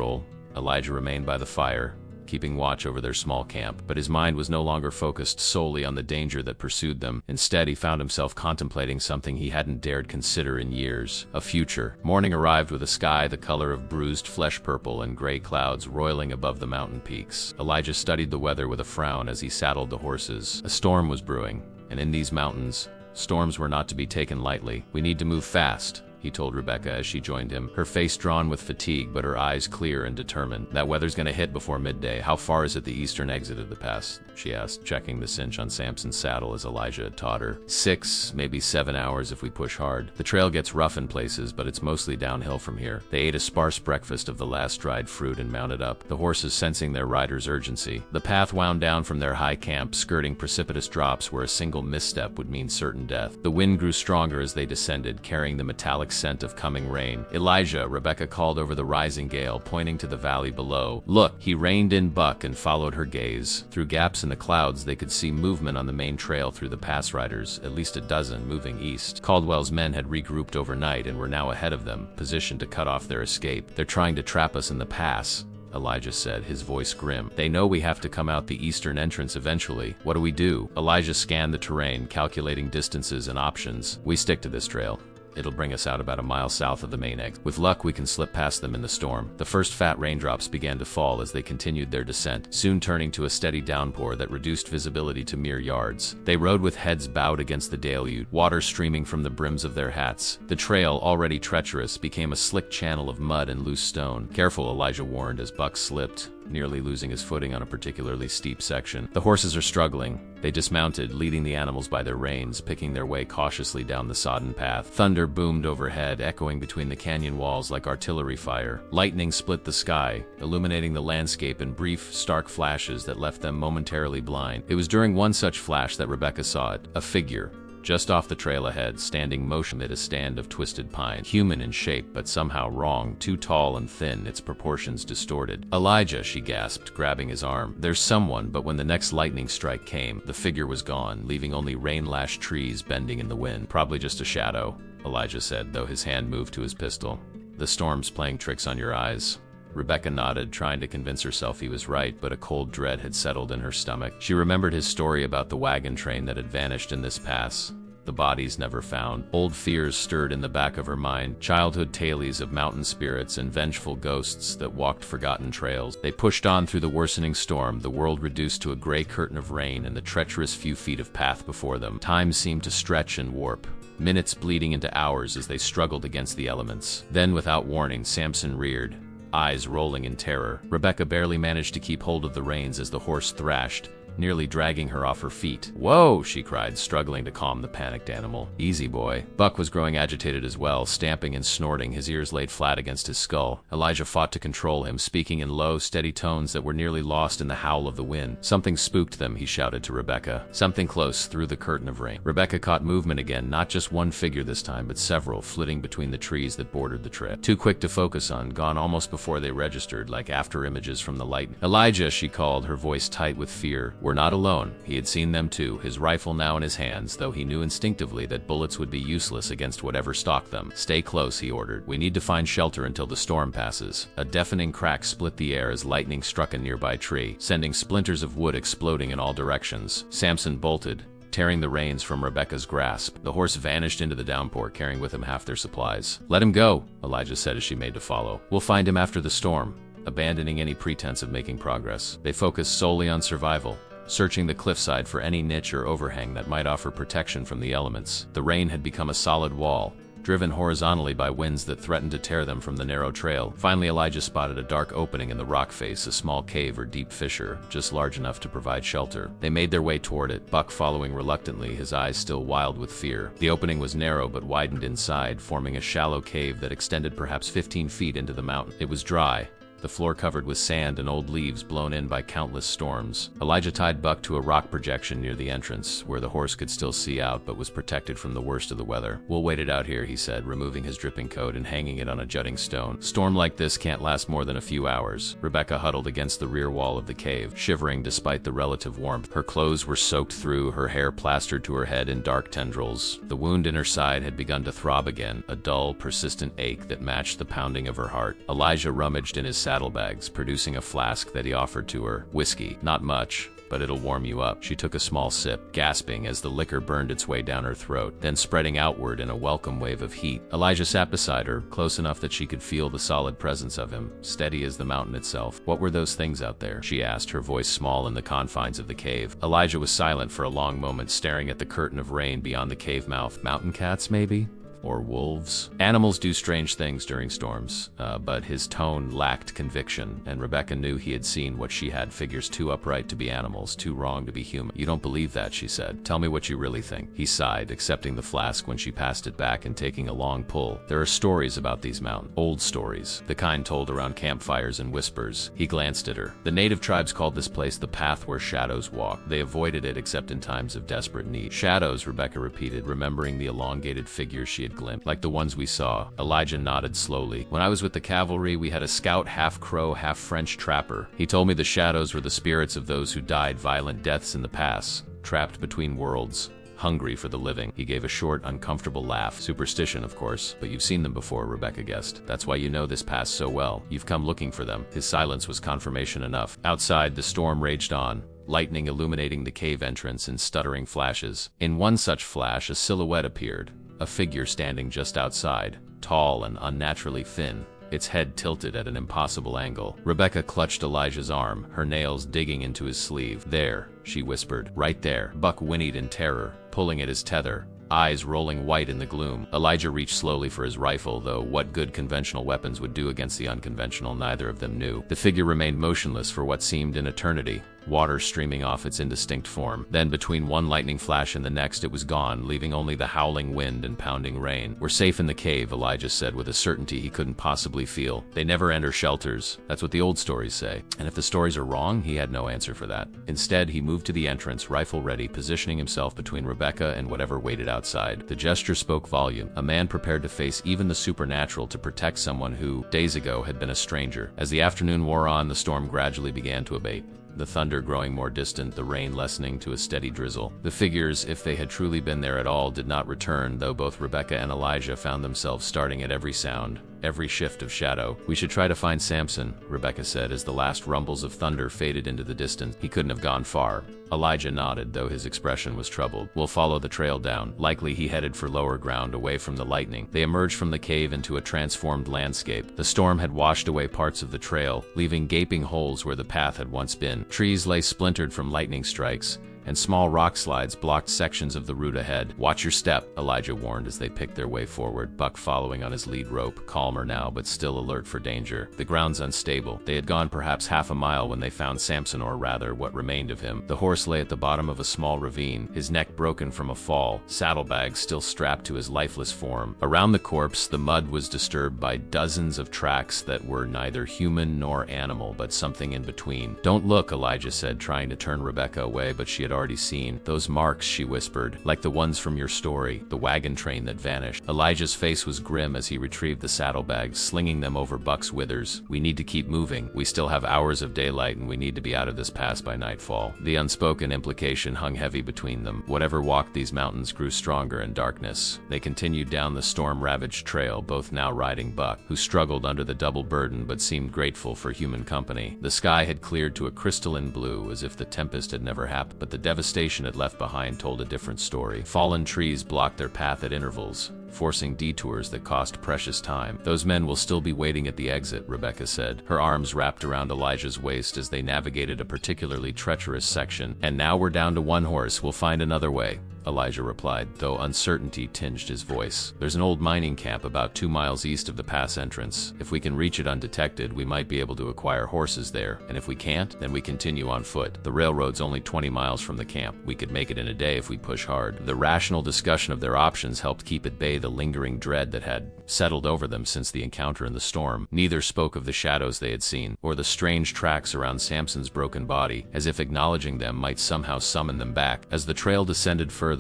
Elijah remained by the fire, keeping watch over their small camp, but his mind was no longer focused solely on the danger that pursued them. Instead, he found himself contemplating something he hadn't dared consider in years: a future. Morning arrived with a sky the color of bruised flesh purple and gray clouds roiling above the mountain peaks. Elijah studied the weather with a frown as he saddled the horses. A storm was brewing, and in these mountains, storms were not to be taken lightly. We need to move fast, he told Rebecca as she joined him, her face drawn with fatigue but her eyes clear and determined. That weather's gonna hit before midday. How far is it the eastern exit of the pass? She asked, checking the cinch on Samson's saddle as Elijah had taught her. 6, maybe 7 hours if we push hard. The trail gets rough in places, but it's mostly downhill from here. They ate a sparse breakfast of the last dried fruit and mounted up, the horses sensing their rider's urgency. The path wound down from their high camp, skirting precipitous drops where a single misstep would mean certain death. The wind grew stronger as they descended, carrying the metallic scent of coming rain. Elijah, Rebecca called over the rising gale, pointing to the valley below. Look! He reined in buck and followed her gaze. Through gaps in the clouds, they could see movement on the main trail through the pass riders, at least a dozen moving east. Caldwell's men had regrouped overnight and were now ahead of them, positioned to cut off their escape. They're trying to trap us in the pass, Elijah said, his voice grim. They know we have to come out the eastern entrance eventually. What do we do? Elijah scanned the terrain, calculating distances and options. We stick to this trail. It'll bring us out about a mile south of the main exit. With luck, we can slip past them in the storm. The first fat raindrops began to fall as they continued their descent, soon turning to a steady downpour that reduced visibility to mere yards. They rode with heads bowed against the deluge, water streaming from the brims of their hats. The trail, already treacherous, became a slick channel of mud and loose stone. Careful, Elijah warned as Buck slipped, nearly losing his footing on a particularly steep section. The horses are struggling. They dismounted, leading the animals by their reins, picking their way cautiously down the sodden path. Thunder boomed overhead, echoing between the canyon walls like artillery fire. Lightning split the sky, illuminating the landscape in brief, stark flashes that left them momentarily blind. It was during one such flash that Rebecca saw it, a figure, just off the trail ahead, standing motion amid a stand of twisted pine. Human in shape, but somehow wrong, too tall and thin, its proportions distorted. Elijah, she gasped, grabbing his arm. There's someone, but when the next lightning strike came, the figure was gone, leaving only rain-lashed trees bending in the wind. Probably just a shadow, Elijah said, though his hand moved to his pistol. The storm's playing tricks on your eyes. Rebecca nodded, trying to convince herself he was right, but a cold dread had settled in her stomach. She remembered his story about the wagon train that had vanished in this pass. The bodies never found. Old fears stirred in the back of her mind, childhood tales of mountain spirits and vengeful ghosts that walked forgotten trails. They pushed on through the worsening storm, the world reduced to a gray curtain of rain and the treacherous few feet of path before them. Time seemed to stretch and warp, minutes bleeding into hours as they struggled against the elements. Then, without warning, Samson reared, eyes rolling in terror. Rebecca barely managed to keep hold of the reins as the horse thrashed, nearly dragging her off her feet. "Whoa!" she cried, struggling to calm the panicked animal. "Easy, boy." Buck was growing agitated as well, stamping and snorting, his ears laid flat against his skull. Elijah fought to control him, speaking in low, steady tones that were nearly lost in the howl of the wind. "Something spooked them," he shouted to Rebecca. "Something close, through the curtain of rain." Rebecca caught movement again, not just one figure this time, but several, flitting between the trees that bordered the trail. Too quick to focus on, gone almost before they registered, like after images from the light. "Elijah," she called, her voice tight with fear. "We're not alone." He had seen them too, his rifle now in his hands, though he knew instinctively that bullets would be useless against whatever stalked them. "Stay close," he ordered. "We need to find shelter until the storm passes." A deafening crack split the air as lightning struck a nearby tree, sending splinters of wood exploding in all directions. Samson bolted, tearing the reins from Rebecca's grasp. The horse vanished into the downpour, carrying with him half their supplies. "Let him go," Elijah said as she made to follow. "We'll find him after the storm." Abandoning any pretense of making progress, they focused solely on survival, searching the cliffside for any niche or overhang that might offer protection from the elements. The rain had become a solid wall, driven horizontally by winds that threatened to tear them from the narrow trail. Finally, Elijah spotted a dark opening in the rock face, a small cave or deep fissure, just large enough to provide shelter. They made their way toward it, Buck following reluctantly, his eyes still wild with fear. The opening was narrow but widened inside, forming a shallow cave that extended perhaps 15 feet into the mountain. It was dry, the floor covered with sand and old leaves blown in by countless storms. Elijah tied Buck to a rock projection near the entrance, where the horse could still see out but was protected from the worst of the weather. "We'll wait it out here," he said, removing his dripping coat and hanging it on a jutting stone. "Storm like this can't last more than a few hours." Rebecca huddled against the rear wall of the cave, shivering despite the relative warmth. Her clothes were soaked through, her hair plastered to her head in dark tendrils. The wound in her side had begun to throb again, a dull, persistent ache that matched the pounding of her heart. Elijah rummaged in his saddlebags, producing a flask that he offered to her. "Whiskey. Not much, but it'll warm you up." She took a small sip, gasping as the liquor burned its way down her throat, then spreading outward in a welcome wave of heat. Elijah sat beside her, close enough that she could feel the solid presence of him, steady as the mountain itself. "What were those things out there?" she asked, her voice small in the confines of the cave. Elijah was silent for a long moment, staring at the curtain of rain beyond the cave mouth. "Mountain cats, maybe? Or wolves?" "Animals do strange things during storms," but his tone lacked conviction, and Rebecca knew he had seen what she had, figures too upright to be animals, too wrong to be human. "You don't believe that," she said. "Tell me what you really think." He sighed, accepting the flask when she passed it back and taking a long pull. "There are stories about these mountains, old stories, the kind told around campfires and whispers." He glanced at her. "The native tribes called this place the path where shadows walk. They avoided it except in times of desperate need." "Shadows," Rebecca repeated, remembering the elongated figures she had glimpsed. "Like the ones we saw." Elijah nodded slowly. "When I was with the cavalry, we had a scout, half crow, half French trapper. He told me the shadows were the spirits of those who died violent deaths in the pass, trapped between worlds, hungry for the living." He gave a short, uncomfortable laugh. "Superstition, of course, but you've seen them before," Rebecca guessed. "That's why you know this pass so well. You've come looking for them." His silence was confirmation enough. Outside, the storm raged on, lightning illuminating the cave entrance in stuttering flashes. In one such flash, a silhouette appeared, a figure standing just outside, tall and unnaturally thin, its head tilted at an impossible angle. Rebecca clutched Elijah's arm, her nails digging into his sleeve. "There," she whispered. "Right there." Buck whinnied in terror, pulling at his tether, eyes rolling white in the gloom. Elijah reached slowly for his rifle, though what good conventional weapons would do against the unconventional, neither of them knew. The figure remained motionless for what seemed an eternity, water streaming off its indistinct form. Then, between one lightning flash and the next, it was gone, leaving only the howling wind and pounding rain. "We're safe in the cave," Elijah said with a certainty he couldn't possibly feel. "They never enter shelters. That's what the old stories say." And if the stories are wrong, he had no answer for that. Instead, he moved to the entrance, rifle ready, positioning himself between Rebecca and whatever waited outside. The gesture spoke volume. A man prepared to face even the supernatural to protect someone who, days ago, had been a stranger. As the afternoon wore on, the storm gradually began to abate, the thunder growing more distant, the rain lessening to a steady drizzle. The figures, if they had truly been there at all, did not return, though both Rebecca and Elijah found themselves starting at every sound, every shift of shadow. "We should try to find Samson," Rebecca said as the last rumbles of thunder faded into the distance. "He couldn't have gone far." Elijah nodded, though his expression was troubled. "We'll follow the trail down." Likely he headed for lower ground, away from the lightning. They emerged from the cave into a transformed landscape. The storm had washed away parts of the trail, leaving gaping holes where the path had once been. Trees lay splintered from lightning strikes, and small rock slides blocked sections of the route ahead. "Watch your step," Elijah warned as they picked their way forward, Buck following on his lead rope, calmer now but still alert for danger. The ground's unstable. They had gone perhaps half a mile when they found Samson, or rather, what remained of him. The horse lay at the bottom of a small ravine, his neck broken from a fall, saddlebags still strapped to his lifeless form. Around the corpse, the mud was disturbed by dozens of tracks that were neither human nor animal, but something in between. "Don't look," Elijah said, trying to turn Rebecca away, but she had already seen. "Those marks," she whispered, "like the ones from your story, the wagon train that vanished." Elijah's face was grim as he retrieved the saddlebags, slinging them over Buck's withers. "We need to keep moving. We still have hours of daylight, and we need to be out of this pass by nightfall." The unspoken implication hung heavy between them. Whatever walked these mountains grew stronger in darkness. They continued down the storm-ravaged trail, both now riding Buck, who struggled under the double burden but seemed grateful for human company. The sky had cleared to a crystalline blue, as if the tempest had never happened, but the devastation it left behind told a different story. Fallen trees blocked their path at intervals, forcing detours that cost precious time. "Those men will still be waiting at the exit," Rebecca said, her arms wrapped around Elijah's waist as they navigated a particularly treacherous section. "And now we're down to one horse. We'll find another way," Elijah replied, though uncertainty tinged his voice. "There's an old mining camp about 2 miles east of the pass entrance. If we can reach it undetected, we might be able to acquire horses there, and if we can't, then we continue on foot. The railroad's only 20 miles from the camp. We could make it in a day if we push hard." The rational discussion of their options helped keep at bay the lingering dread that had settled over them since the encounter in the storm. Neither spoke of the shadows they had seen, or the strange tracks around Samson's broken body, as if acknowledging them might somehow summon them back. As the trail descended further,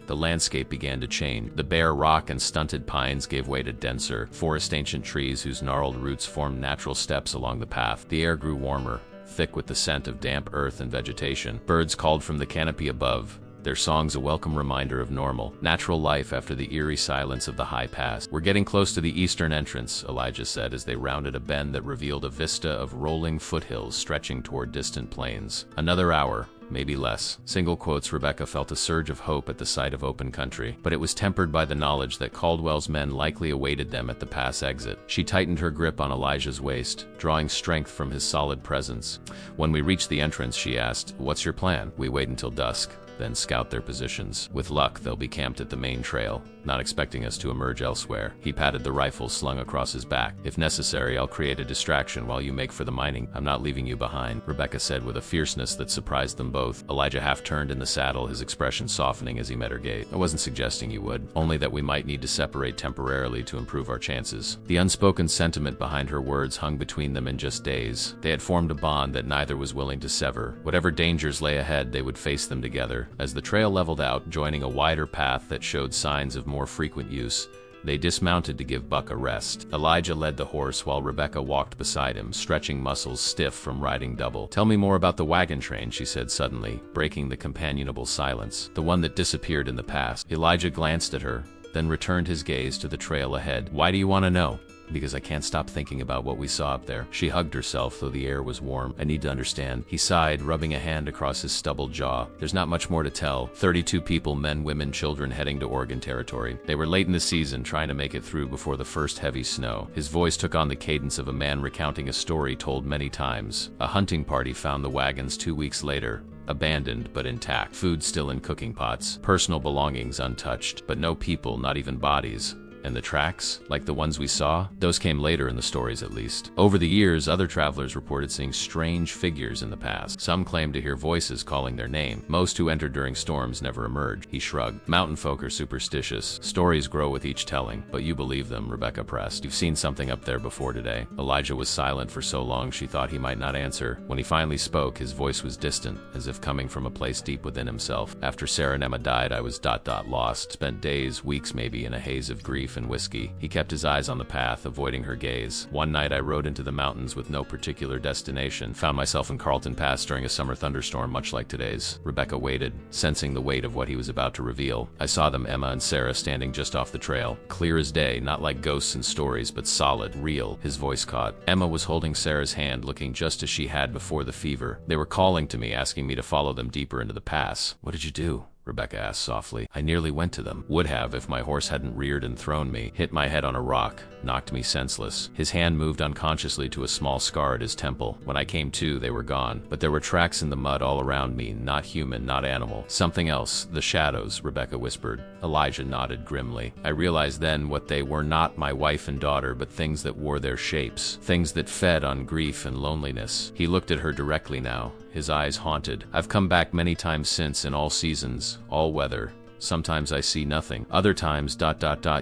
the landscape began to change. The bare rock and stunted pines gave way to denser, forest-ancient trees whose gnarled roots formed natural steps along the path. The air grew warmer, thick with the scent of damp earth and vegetation. Birds called from the canopy above, their songs a welcome reminder of normal, natural life after the eerie silence of the high pass. "We're getting close to the eastern entrance," Elijah said as they rounded a bend that revealed a vista of rolling foothills stretching toward distant plains. "Another hour, maybe less." Single quotes. Rebecca felt a surge of hope at the sight of open country, but it was tempered by the knowledge that Caldwell's men likely awaited them at the pass exit. She tightened her grip on Elijah's waist, drawing strength from his solid presence. "When we reach the entrance," she asked, "what's your plan?" "We wait until dusk, then scout their positions. With luck, they'll be camped at the main trail, not expecting us to emerge elsewhere." He patted the rifle slung across his back. "If necessary, I'll create a distraction while you make for the mining. I'm not leaving you behind," Rebecca said with a fierceness that surprised them both. Elijah half turned in the saddle, his expression softening as he met her gaze. "I wasn't suggesting you would, only that we might need to separate temporarily to improve our chances." The unspoken sentiment behind her words hung between them in just days. They had formed a bond that neither was willing to sever. Whatever dangers lay ahead, they would face them together. As the trail leveled out, joining a wider path that showed signs of more frequent use, they dismounted to give Buck a rest. Elijah led the horse while Rebecca walked beside him, stretching muscles stiff from riding double. "Tell me more about the wagon train," she said suddenly, breaking the companionable silence. "The one that disappeared in the past." Elijah glanced at her, then returned his gaze to the trail ahead. "Why do you want to know?" "Because I can't stop thinking about what we saw up there." She hugged herself, though the air was warm. "I need to understand." He sighed, rubbing a hand across his stubbled jaw. "There's not much more to tell. 32 people, men, women, children, heading to Oregon Territory. They were late in the season, trying to make it through before the first heavy snow." His voice took on the cadence of a man recounting a story told many times. "A hunting party found the wagons 2 weeks later, abandoned but intact. Food still in cooking pots, personal belongings untouched, but no people, not even bodies. And the tracks, like the ones we saw, those came later in the stories at least. Over the years, other travelers reported seeing strange figures in the past. Some claimed to hear voices calling their name. Most who entered during storms never emerged." He shrugged. "Mountain folk are superstitious. Stories grow with each telling, but you believe them," Rebecca pressed. "You've seen something up there before today." Elijah was silent for so long she thought he might not answer. When he finally spoke, his voice was distant, as if coming from a place deep within himself. "After Sarah and Emma died, I was lost. Spent days, weeks maybe, in a haze of grief and whiskey." He kept his eyes on the path, avoiding her gaze. "One night I rode into the mountains with no particular destination. Found myself in Carlton Pass during a summer thunderstorm much like today's." Rebecca waited, sensing the weight of what he was about to reveal. "I saw them, Emma and Sarah, standing just off the trail. Clear as day, not like ghosts in stories, but solid, real." His voice caught. Emma was holding Sarah's hand, looking just as she had before the fever. "They were calling to me, asking me to follow them deeper into the pass." "What did you do?" Rebecca asked softly. I nearly went to them. Would have if my horse hadn't reared and thrown me, hit my head on a rock, knocked me senseless. His hand moved unconsciously to a small scar at his temple. When I came to, they were gone. But there were tracks in the mud all around me, not human, not animal. Something else, the shadows, Rebecca whispered. Elijah nodded grimly. I realized then what they were, not my wife and daughter, but things that wore their shapes. Things that fed on grief and loneliness. He looked at her directly now, his eyes haunted. I've come back many times since, in all seasons, all weather. Sometimes I see nothing. Other times,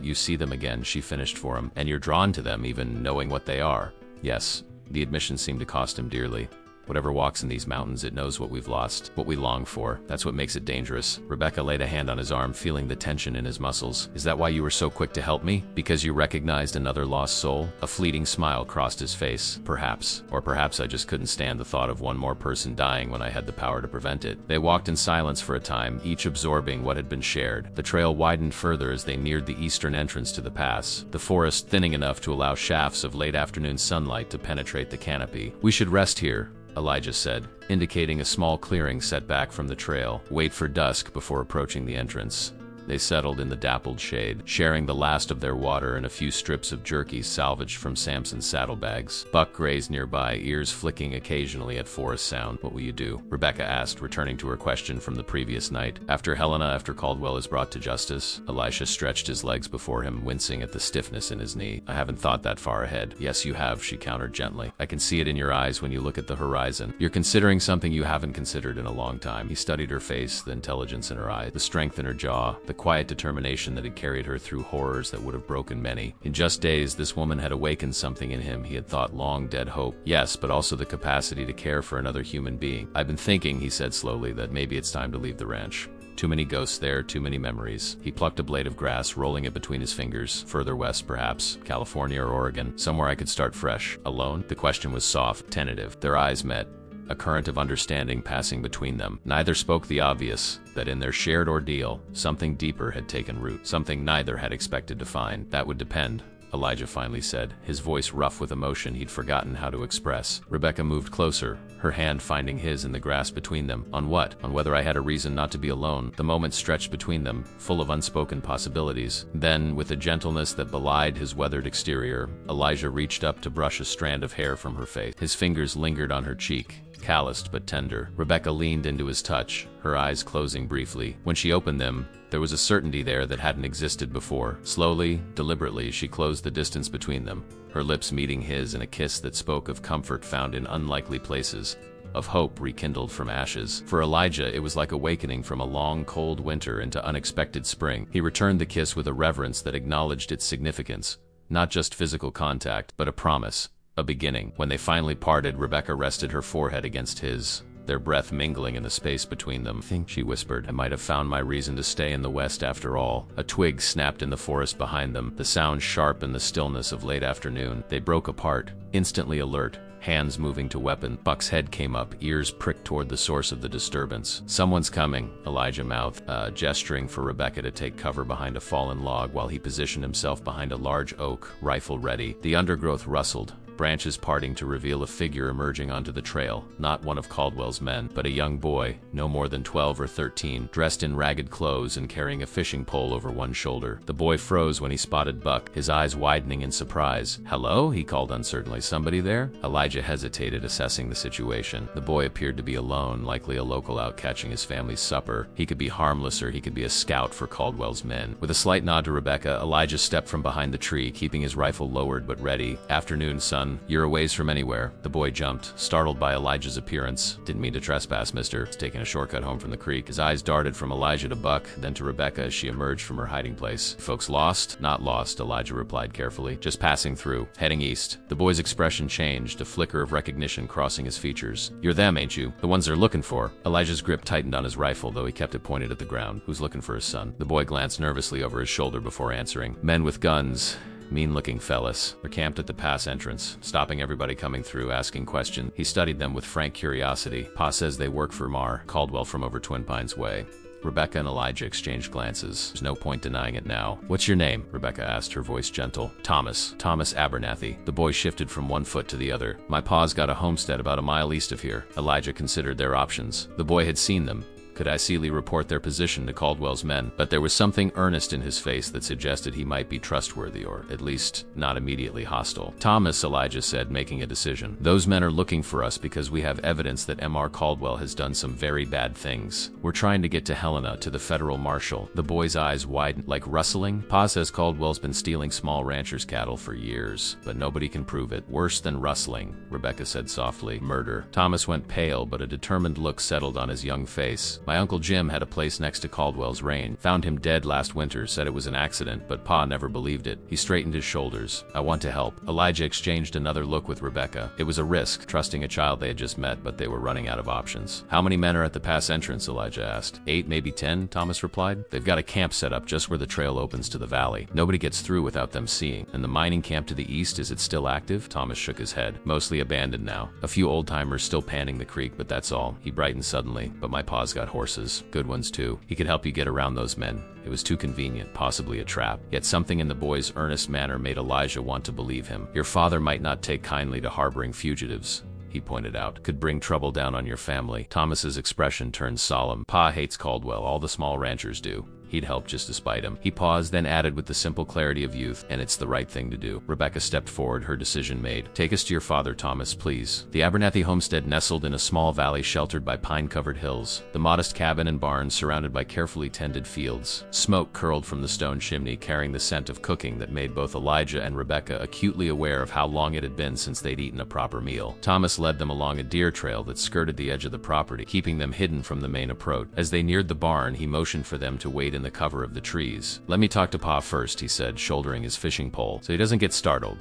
you see them again, she finished for him. And you're drawn to them, even knowing what they are. Yes, the admission seemed to cost him dearly. Whatever walks in these mountains, it knows what we've lost, what we long for. That's what makes it dangerous. Rebecca laid a hand on his arm, feeling the tension in his muscles. Is that why you were so quick to help me? Because you recognized another lost soul? A fleeting smile crossed his face. Perhaps. Or perhaps I just couldn't stand the thought of one more person dying when I had the power to prevent it. They walked in silence for a time, each absorbing what had been shared. The trail widened further as they neared the eastern entrance to the pass, the forest thinning enough to allow shafts of late afternoon sunlight to penetrate the canopy. We should rest here, Elijah said, indicating a small clearing set back from the trail. Wait for dusk before approaching the entrance. They settled in the dappled shade, sharing the last of their water and a few strips of jerky salvaged from Samson's saddlebags. Buck grazed nearby, ears flicking occasionally at forest sound. What will you do? Rebecca asked, returning to her question from the previous night. After Caldwell is brought to justice? Elisha stretched his legs before him, wincing at the stiffness in his knee. I haven't thought that far ahead. Yes, you have, she countered gently. I can see it in your eyes when you look at the horizon. You're considering something you haven't considered in a long time. He studied her face, the intelligence in her eyes, the strength in her jaw, the quiet determination that had carried her through horrors that would have broken many. In just days, this woman had awakened something in him he had thought long dead: hope. Yes, but also the capacity to care for another human being. I've been thinking, he said slowly, that maybe it's time to leave the ranch. Too many ghosts there, too many memories. He plucked a blade of grass, rolling it between his fingers. Further west, perhaps. California or Oregon. Somewhere I could start fresh. Alone? The question was soft, tentative. Their eyes met, a current of understanding passing between them. Neither spoke the obvious, that in their shared ordeal, something deeper had taken root, something neither had expected to find. That would depend, Elijah finally said, his voice rough with emotion he'd forgotten how to express. Rebecca moved closer, her hand finding his in the grass between them. On what? On whether I had a reason not to be alone. The moment stretched between them, full of unspoken possibilities. Then, with a gentleness that belied his weathered exterior, Elijah reached up to brush a strand of hair from her face. His fingers lingered on her cheek, calloused but tender. Rebecca leaned into his touch, her eyes closing briefly. When she opened them, there was a certainty there that hadn't existed before. Slowly, deliberately, she closed the distance between them, her lips meeting his in a kiss that spoke of comfort found in unlikely places, of hope rekindled from ashes. For Elijah, it was like awakening from a long, cold winter into unexpected spring. He returned the kiss with a reverence that acknowledged its significance, not just physical contact, but a promise, a beginning. When they finally parted, Rebecca rested her forehead against his, their breath mingling in the space between them. Think, she whispered, I might have found my reason to stay in the West after all. A twig snapped in the forest behind them, the sound sharp in the stillness of late afternoon. They broke apart, instantly alert, hands moving to weapon. Buck's head came up, ears pricked toward the source of the disturbance. Someone's coming, Elijah mouthed, gesturing for Rebecca to take cover behind a fallen log while he positioned himself behind a large oak, rifle ready. The undergrowth rustled, branches parting to reveal a figure emerging onto the trail, not one of Caldwell's men, but a young boy, no more than 12 or 13, dressed in ragged clothes and carrying a fishing pole over one shoulder. The boy froze when he spotted Buck, his eyes widening in surprise. Hello? He called uncertainly. Somebody there? Elijah hesitated, assessing the situation. The boy appeared to be alone, likely a local out catching his family's supper. He could be harmless or he could be a scout for Caldwell's men. With a slight nod to Rebecca, Elijah stepped from behind the tree, keeping his rifle lowered but ready. Afternoon, son. You're a ways from anywhere. The boy jumped, startled by Elijah's appearance. Didn't mean to trespass, mister. He's taking a shortcut home from the creek. His eyes darted from Elijah to Buck, then to Rebecca as she emerged from her hiding place. Folks lost? Not lost, Elijah replied carefully. Just passing through, heading east. The boy's expression changed, a flicker of recognition crossing his features. You're them, ain't you? The ones they're looking for. Elijah's grip tightened on his rifle, though he kept it pointed at the ground. Who's looking for his son? The boy glanced nervously over his shoulder before answering. Men with guns. Mean-looking fellas. They're camped at the pass entrance, stopping everybody coming through, asking questions. He studied them with frank curiosity. Pa says they work for Mar, Caldwell from over Twin Pines Way. Rebecca and Elijah exchanged glances. There's no point denying it now. What's your name? Rebecca asked, her voice gentle. Thomas. Thomas Abernathy. The boy shifted from one foot to the other. My pa's got a homestead about a mile east of here. Elijah considered their options. The boy had seen them. could acidly report their position to Caldwell's men, but there was something earnest in his face that suggested he might be trustworthy or, at least, not immediately hostile. Thomas, Elijah said, making a decision. Those men are looking for us because we have evidence that M.R. Caldwell has done some very bad things. We're trying to get to Helena, to the federal marshal. The boy's eyes widened. Like rustling? Pa says Caldwell's been stealing small ranchers' cattle for years, but nobody can prove it. Worse than rustling, Rebecca said softly. Murder. Thomas went pale, but a determined look settled on his young face. My Uncle Jim had a place next to Caldwell's range. Found him dead last winter, said it was an accident, but Pa never believed it. He straightened his shoulders. I want to help. Elijah exchanged another look with Rebecca. It was a risk, trusting a child they had just met, but they were running out of options. How many men are at the pass entrance? Elijah asked. 8, maybe 10, Thomas replied. They've got a camp set up just where the trail opens to the valley. Nobody gets through without them seeing. And the mining camp to the east, is it still active? Thomas shook his head. Mostly abandoned now. A few old-timers still panning the creek, but that's all. He brightened suddenly. But my pa's got horses. Good ones too. He could help you get around those men. It was too convenient, possibly a trap. Yet something in the boy's earnest manner made Elijah want to believe him. Your father might not take kindly to harboring fugitives, he pointed out. Could bring trouble down on your family. Thomas's expression turned solemn. Pa hates Caldwell. All the small ranchers do. He'd help just to spite him. He paused, then added with the simple clarity of youth, and it's the right thing to do. Rebecca stepped forward, her decision made. Take us to your father, Thomas, please. The Abernathy homestead nestled in a small valley sheltered by pine-covered hills. The modest cabin and barn surrounded by carefully tended fields. Smoke curled from the stone chimney, carrying the scent of cooking that made both Elijah and Rebecca acutely aware of how long it had been since they'd eaten a proper meal. Thomas led them along a deer trail that skirted the edge of the property, keeping them hidden from the main approach. As they neared the barn, he motioned for them to wait in the cover of the trees. Let me talk to Pa first, he said, shouldering his fishing pole, so he doesn't get startled.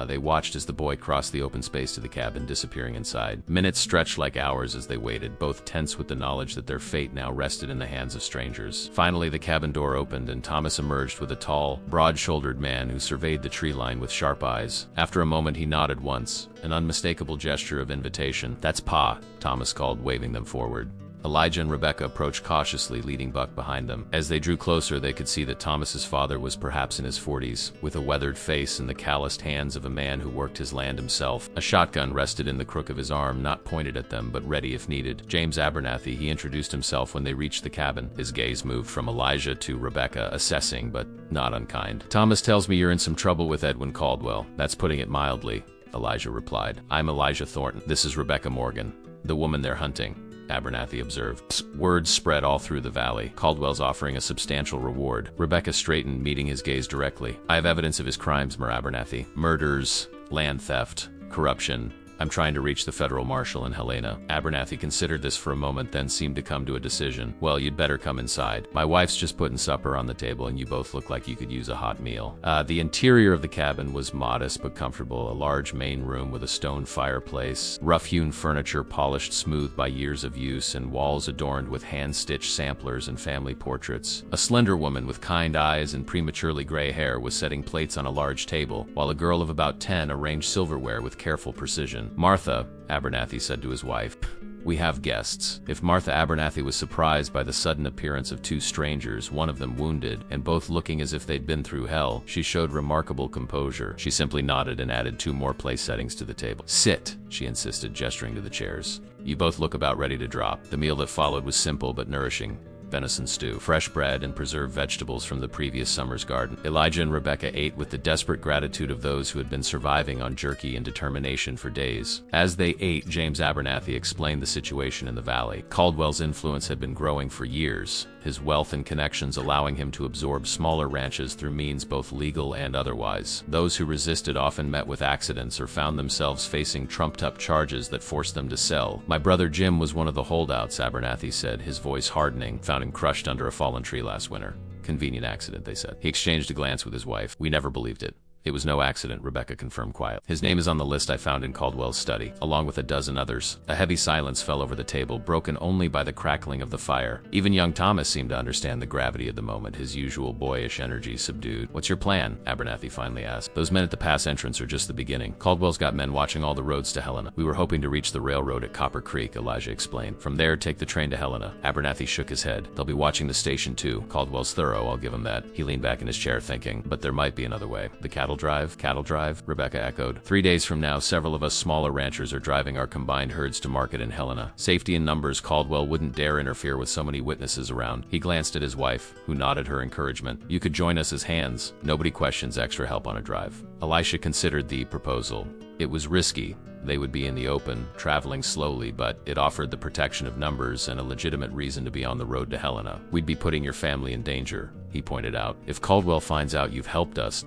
They watched as the boy crossed the open space to the cabin, disappearing inside. Minutes stretched like hours as they waited, both tense with the knowledge that their fate now rested in the hands of strangers. Finally, the cabin door opened, and Thomas emerged with a tall, broad-shouldered man who surveyed the tree line with sharp eyes. After a moment, he nodded once, an unmistakable gesture of invitation. That's Pa, Thomas called, waving them forward. Elijah and Rebecca approached cautiously, leading Buck behind them. As they drew closer, they could see that Thomas's father was perhaps in his 40s, with a weathered face and the calloused hands of a man who worked his land himself. A shotgun rested in the crook of his arm, not pointed at them, but ready if needed. James Abernathy, he introduced himself when they reached the cabin. His gaze moved from Elijah to Rebecca, assessing, but not unkind. Thomas tells me you're in some trouble with Edwin Caldwell. That's putting it mildly, Elijah replied. I'm Elijah Thornton. This is Rebecca Morgan, the woman they're hunting, Abernathy observed. Words spread all through the valley. Caldwell's offering a substantial reward. Rebecca straightened, meeting his gaze directly. I have evidence of his crimes, Mer Abernathy. Murders, land theft, corruption. I'm trying to reach the federal marshal in Helena. Abernathy considered this for a moment, then seemed to come to a decision. Well, you'd better come inside. My wife's just putting supper on the table, and you both look like you could use a hot meal. The interior of the cabin was modest but comfortable. A large main room with a stone fireplace, rough-hewn furniture polished smooth by years of use, and walls adorned with hand-stitched samplers and family portraits. A slender woman with kind eyes and prematurely gray hair was setting plates on a large table, while a girl of about 10 arranged silverware with careful precision. Martha, Abernathy said to his wife, we have guests. If Martha Abernathy was surprised by the sudden appearance of two strangers, one of them wounded, and both looking as if they'd been through hell, she showed remarkable composure. She simply nodded and added 2 more place settings to the table. Sit, she insisted, gesturing to the chairs. You both look about ready to drop. The meal that followed was simple but nourishing. Venison stew, fresh bread, and preserved vegetables from the previous summer's garden. Elijah and Rebecca ate with the desperate gratitude of those who had been surviving on jerky and determination for days. As they ate, James Abernathy explained the situation in the valley. Caldwell's influence had been growing for years, his wealth and connections allowing him to absorb smaller ranches through means both legal and otherwise. Those who resisted often met with accidents or found themselves facing trumped-up charges that forced them to sell. My brother Jim was one of the holdouts, Abernathy said, his voice hardening. Found him crushed under a fallen tree last winter. Convenient accident, they said. He exchanged a glance with his wife. We never believed it. It was no accident, Rebecca confirmed quietly. His name is on the list I found in Caldwell's study, along with a dozen others. A heavy silence fell over the table, broken only by the crackling of the fire. Even young Thomas seemed to understand the gravity of the moment, his usual boyish energy subdued. What's your plan? Abernathy finally asked. Those men at the pass entrance are just the beginning. Caldwell's got men watching all the roads to Helena. We were hoping to reach the railroad at Copper Creek, Elijah explained. From there, take the train to Helena. Abernathy shook his head. They'll be watching the station too. Caldwell's thorough, I'll give him that. He leaned back in his chair thinking, but there might be another way. The cattle Cattle drive? Cattle drive? Rebecca echoed. 3 days from now, several of us smaller ranchers are driving our combined herds to market in Helena. Safety in numbers, Caldwell wouldn't dare interfere with so many witnesses around. He glanced at his wife, who nodded her encouragement. You could join us as hands. Nobody questions extra help on a drive. Elisha considered the proposal. It was risky. They would be in the open, traveling slowly, but it offered the protection of numbers and a legitimate reason to be on the road to Helena. We'd be putting your family in danger, he pointed out. If Caldwell finds out you've helped us,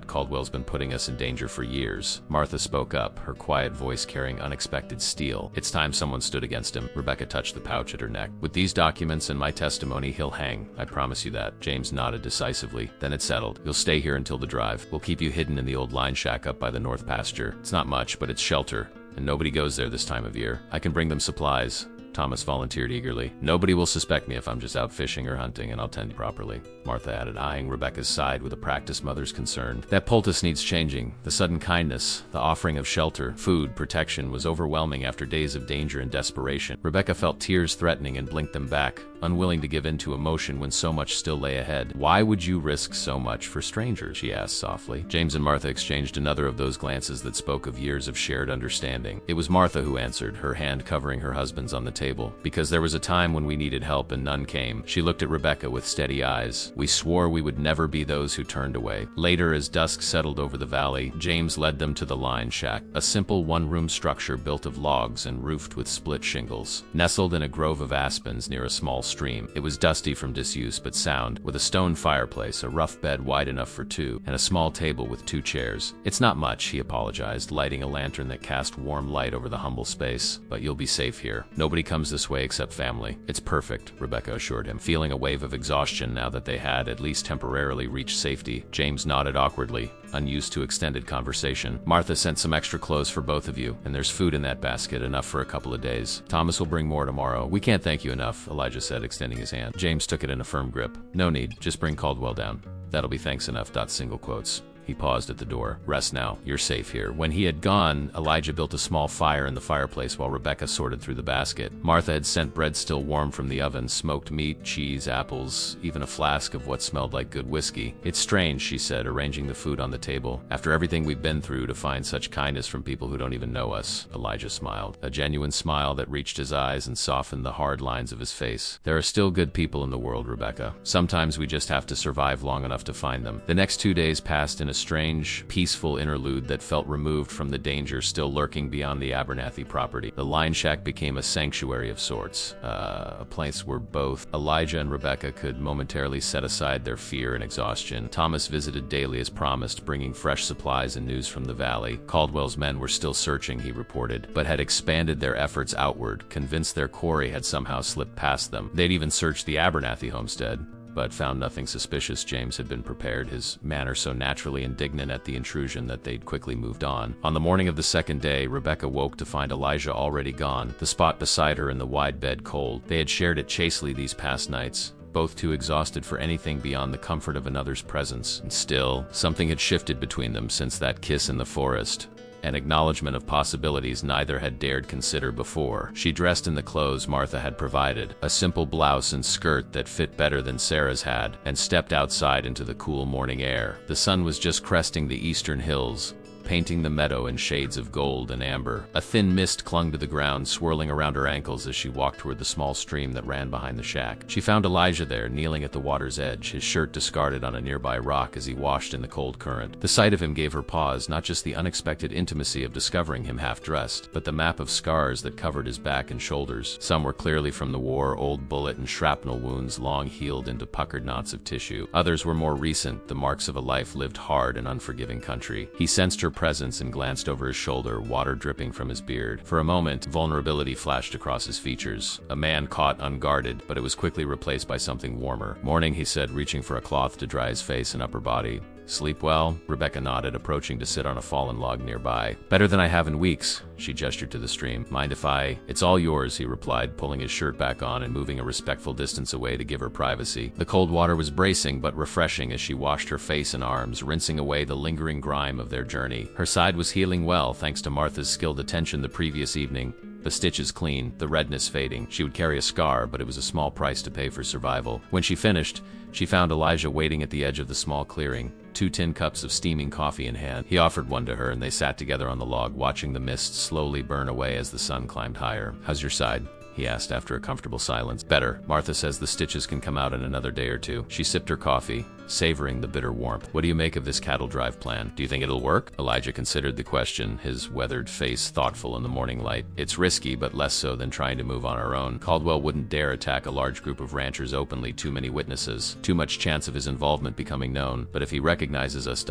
Caldwell's been putting us in danger for years. Martha spoke up, her quiet voice carrying unexpected steel. It's time someone stood against him. Rebecca touched the pouch at her neck. With these documents and my testimony, he'll hang. I promise you that. James nodded decisively. Then it's settled. You'll stay here until the drive. We'll keep you hidden in the old line shack up by the north pasture. It's not much, but it's shelter. And nobody goes there this time of year. I can bring them supplies. Thomas volunteered eagerly. Nobody will suspect me if I'm just out fishing or hunting, and I'll tend properly, Martha added, eyeing Rebecca's side with a practiced mother's concern. That poultice needs changing. The sudden kindness, the offering of shelter, food, protection was overwhelming after days of danger and desperation. Rebecca felt tears threatening and blinked them back, unwilling to give in to emotion when so much still lay ahead. Why would you risk so much for strangers? She asked softly. James and Martha exchanged another of those glances that spoke of years of shared understanding. It was Martha who answered, her hand covering her husband's on the table. Because there was a time when we needed help and none came. She looked at Rebecca with steady eyes. We swore we would never be those who turned away. Later, as dusk settled over the valley, James led them to the line shack, a simple one-room structure built of logs and roofed with split shingles. Nestled in a grove of aspens near a small stream, it was dusty from disuse but sound, with a stone fireplace, a rough bed wide enough for two, and a small table with 2 chairs. It's not much, he apologized, lighting a lantern that cast warm light over the humble space, but you'll be safe here. Nobody comes this way except family. It's perfect, Rebecca assured him, feeling a wave of exhaustion now that they had, at least temporarily, reached safety. James nodded awkwardly, unused to extended conversation. Martha sent some extra clothes for both of you, and there's food in that basket, enough for a couple of days. Thomas will bring more tomorrow. We can't thank you enough, Elijah said, extending his hand. James took it in a firm grip. No need, just bring Caldwell down. That'll be thanks enough. Single quotes. He paused at the door. Rest now. You're safe here. When he had gone, Elijah built a small fire in the fireplace while Rebecca sorted through the basket. Martha had sent bread still warm from the oven, smoked meat, cheese, apples, even a flask of what smelled like good whiskey. It's strange, she said, arranging the food on the table. After everything we've been through, to find such kindness from people who don't even know us. Elijah smiled. A genuine smile that reached his eyes and softened the hard lines of his face. There are still good people in the world, Rebecca. Sometimes we just have to survive long enough to find them. The next 2 days passed in a strange, peaceful interlude that felt removed from the danger still lurking beyond the Abernathy property. The line shack became a sanctuary of sorts, a place where both Elijah and Rebecca could momentarily set aside their fear and exhaustion. Thomas visited daily as promised, bringing fresh supplies and news from the valley. Caldwell's men were still searching, he reported, but had expanded their efforts outward, convinced their quarry had somehow slipped past them. They'd even searched the Abernathy homestead, but found nothing suspicious. James had been prepared, his manner so naturally indignant at the intrusion that they'd quickly moved on. On the morning of the second day, Rebecca woke to find Elijah already gone, the spot beside her in the wide bed cold. They had shared it chastely these past nights, both too exhausted for anything beyond the comfort of another's presence. And still, something had shifted between them since that kiss in the forest. An acknowledgement of possibilities neither had dared consider before. She dressed in the clothes Martha had provided, a simple blouse and skirt that fit better than Sarah's had, and stepped outside into the cool morning air. The sun was just cresting the eastern hills, painting the meadow in shades of gold and amber. A thin mist clung to the ground, swirling around her ankles as she walked toward the small stream that ran behind the shack. She found Elijah there, kneeling at the water's edge, his shirt discarded on a nearby rock as he washed in the cold current. The sight of him gave her pause, not just the unexpected intimacy of discovering him half-dressed, but the map of scars that covered his back and shoulders. Some were clearly from the war, old bullet and shrapnel wounds long healed into puckered knots of tissue. Others were more recent, the marks of a life lived hard in unforgiving country. He sensed her presence and glanced over his shoulder, water dripping from his beard. For a moment, vulnerability flashed across his features. A man caught unguarded, but it was quickly replaced by something warmer. Morning, he said, reaching for a cloth to dry his face and upper body. Sleep well? Rebecca nodded, approaching to sit on a fallen log nearby. Better than I have in weeks, she gestured to the stream. Mind if I? It's all yours, he replied, pulling his shirt back on and moving a respectful distance away to give her privacy. The cold water was bracing but refreshing as she washed her face and arms, rinsing away the lingering grime of their journey. Her side was healing well, thanks to Martha's skilled attention the previous evening, The stitches clean, the redness fading. She would carry a scar, but it was a small price to pay for survival. When she finished, she found Elijah waiting at the edge of the small clearing, 2 tin cups of steaming coffee in hand. He offered one to her, and they sat together on the log, watching the mist slowly burn away as the sun climbed higher. "How's your side?" he asked after a comfortable silence. "Better. Martha says the stitches can come out in another day or 2. She sipped her coffee, savoring the bitter warmth. "What do you make of this cattle drive plan? Do you think it'll work?" Elijah considered the question, his weathered face thoughtful in the morning light. "It's risky, but less so than trying to move on our own. Caldwell wouldn't dare attack a large group of ranchers openly, too many witnesses, too much chance of his involvement becoming known. But if he recognizes us,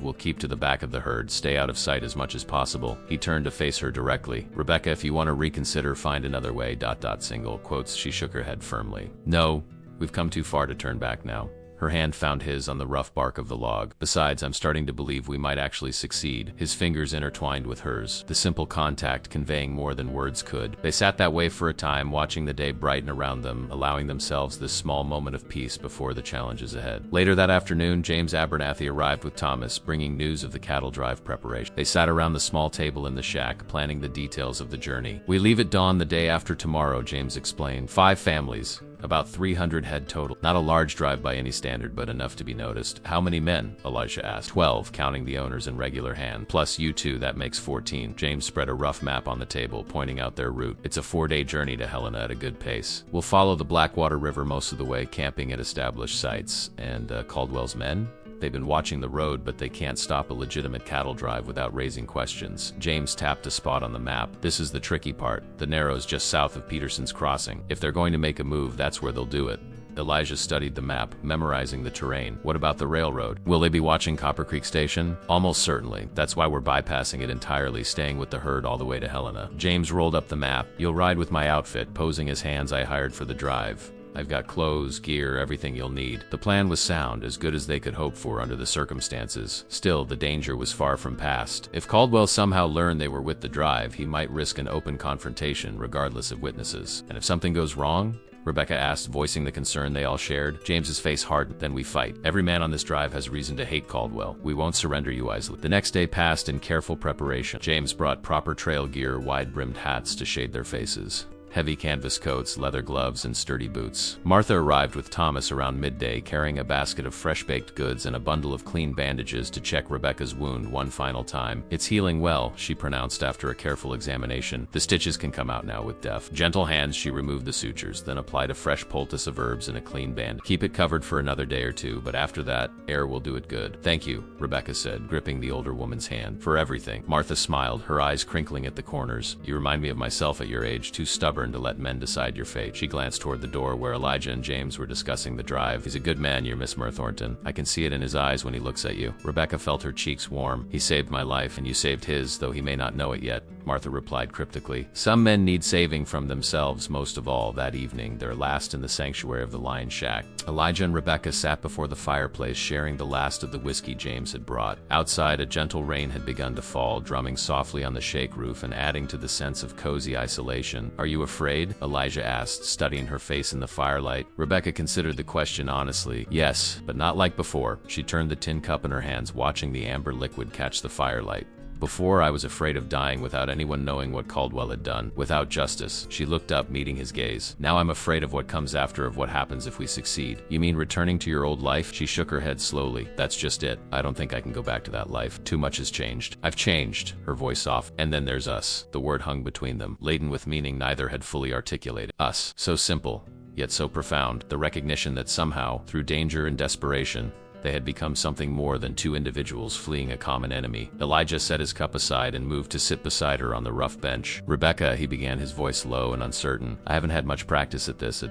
we'll keep to the back of the herd, stay out of sight as much as possible." He turned to face her directly. "Rebecca, if you want to reconsider, find another way, single quotes." She shook her head firmly. "No, we've come too far to turn back now." Her hand found his on the rough bark of the log. "Besides, I'm starting to believe we might actually succeed." His fingers intertwined with hers, the simple contact conveying more than words could. They sat that way for a time, watching the day brighten around them, allowing themselves this small moment of peace before the challenges ahead. Later that afternoon, James Abernathy arrived with Thomas, bringing news of the cattle drive preparation. They sat around the small table in the shack, planning the details of the journey. "We leave at dawn the day after tomorrow," James explained. 5 families. About 300 head total. Not a large drive by any standard, but enough to be noticed. "How many men?" Elijah asked. 12, counting the owners in regular hand. "Plus you 2, that makes 14. James spread a rough map on the table, pointing out their route. "It's a 4-day journey to Helena at a good pace. We'll follow the Blackwater River most of the way, camping at established sites." "And Caldwell's men?" "They've been watching the road, but they can't stop a legitimate cattle drive without raising questions." James tapped a spot on the map. "This is the tricky part. The Narrows just south of Peterson's Crossing. If they're going to make a move, that's where they'll do it." Elijah studied the map, memorizing the terrain. "What about the railroad? Will they be watching Copper Creek Station?" "Almost certainly. That's why we're bypassing it entirely, staying with the herd all the way to Helena." James rolled up the map. "You'll ride with my outfit," posing his hands I hired for the drive. "I've got clothes, gear, everything you'll need." The plan was sound, as good as they could hope for under the circumstances. Still, the danger was far from past. If Caldwell somehow learned they were with the drive, he might risk an open confrontation, regardless of witnesses. "And if something goes wrong?" Rebecca asked, voicing the concern they all shared. James's face hardened. "Then we fight. Every man on this drive has reason to hate Caldwell. We won't surrender you easily." The next day passed in careful preparation. James brought proper trail gear, wide-brimmed hats to shade their faces, heavy canvas coats, leather gloves, and sturdy boots. Martha arrived with Thomas around midday, carrying a basket of fresh-baked goods and a bundle of clean bandages to check Rebecca's wound one final time. "It's healing well," she pronounced after a careful examination. "The stitches can come out now with deft, gentle hands." She removed the sutures, then applied a fresh poultice of herbs and a clean bandage. "Keep it covered for another day or 2, but after that, air will do it good." "Thank you," Rebecca said, gripping the older woman's hand. "For everything." Martha smiled, her eyes crinkling at the corners. "You remind me of myself at your age, too stubborn to let men decide your fate." She glanced toward the door where Elijah and James were discussing the drive. "He's a good man, your Miss Murthornton. I can see it in his eyes when he looks at you." Rebecca felt her cheeks warm. "He saved my life, and you saved his, though he may not know it yet," Martha replied cryptically. Some men need saving from themselves most of all. That evening, their last in the sanctuary of the Lion Shack, Elijah and Rebecca sat before the fireplace, sharing the last of the whiskey James had brought. Outside, a gentle rain had begun to fall, drumming softly on the shake roof and adding to the sense of cozy isolation. "Are you afraid?" Elijah asked, studying her face in the firelight. Rebecca considered the question honestly. "Yes, but not like before." She turned the tin cup in her hands, watching the amber liquid catch the firelight. "Before, I was afraid of dying without anyone knowing what Caldwell had done, without justice." She looked up, meeting his gaze. "Now I'm afraid of what comes after, of what happens if we succeed." "You mean returning to your old life?" She shook her head slowly. "That's just it. I don't think I can go back to that life. Too much has changed." "I've changed," her voice soft. "And then there's us." The word hung between them, laden with meaning neither had fully articulated. Us. So simple, yet so profound. The recognition that somehow, through danger and desperation, they had become something more than 2 individuals fleeing a common enemy. Elijah set his cup aside and moved to sit beside her on the rough bench. "Rebecca," he began, his voice low and uncertain, "I haven't had much practice at this,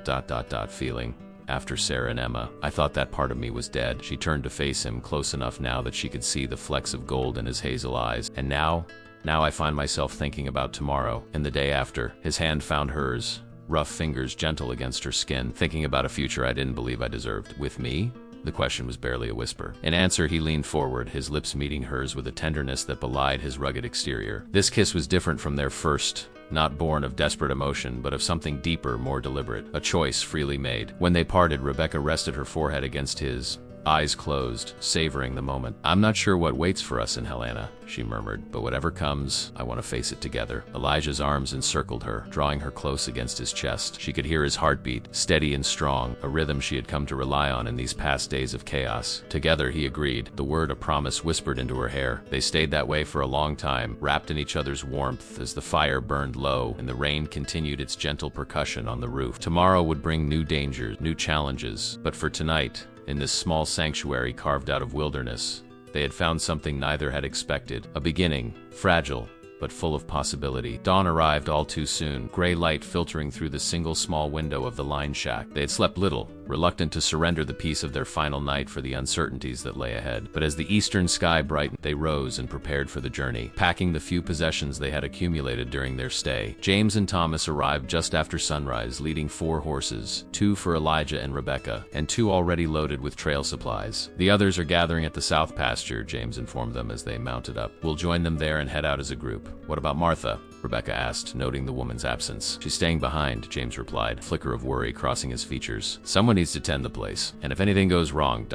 feeling. After Sarah and Emma, I thought that part of me was dead." She turned to face him, close enough now that she could see the flecks of gold in his hazel eyes. "And now I find myself thinking about tomorrow and the day after." His hand found hers, rough fingers gentle against her skin. "Thinking about a future I didn't believe I deserved." "With me?" The question was barely a whisper. In answer, he leaned forward, his lips meeting hers with a tenderness that belied his rugged exterior. This kiss was different from their first, not born of desperate emotion, but of something deeper, more deliberate, a choice freely made. When they parted, Rebecca rested her forehead against his. eyes closed, savoring the moment. "I'm not sure what waits for us in Helena," she murmured, "but whatever comes, I want to face it together." Elijah's arms encircled her, drawing her close against his chest. She could hear his heartbeat, steady and strong, a rhythm she had come to rely on in these past days of chaos. Together, he agreed, the word of promise whispered into her hair. They stayed that way for a long time, wrapped in each other's warmth as the fire burned low and the rain continued its gentle percussion on the roof. Tomorrow would bring new dangers, new challenges, but for tonight, in this small sanctuary carved out of wilderness, they had found something neither had expected. A beginning, fragile, but full of possibility. Dawn arrived all too soon, gray light filtering through the single small window of the line shack. They had slept little, reluctant to surrender the peace of their final night for the uncertainties that lay ahead. But as the eastern sky brightened, they rose and prepared for the journey, packing the few possessions they had accumulated during their stay. James and Thomas arrived just after sunrise, leading 4 horses, 2 for Elijah and Rebecca, and 2 already loaded with trail supplies. "The others are gathering at the south pasture," James informed them as they mounted up. "We'll join them there and head out as a group." "What about Martha?" Rebecca asked, noting the woman's absence. "She's staying behind," James replied, a flicker of worry crossing his features. "Someone needs to tend the place. And if anything goes wrong,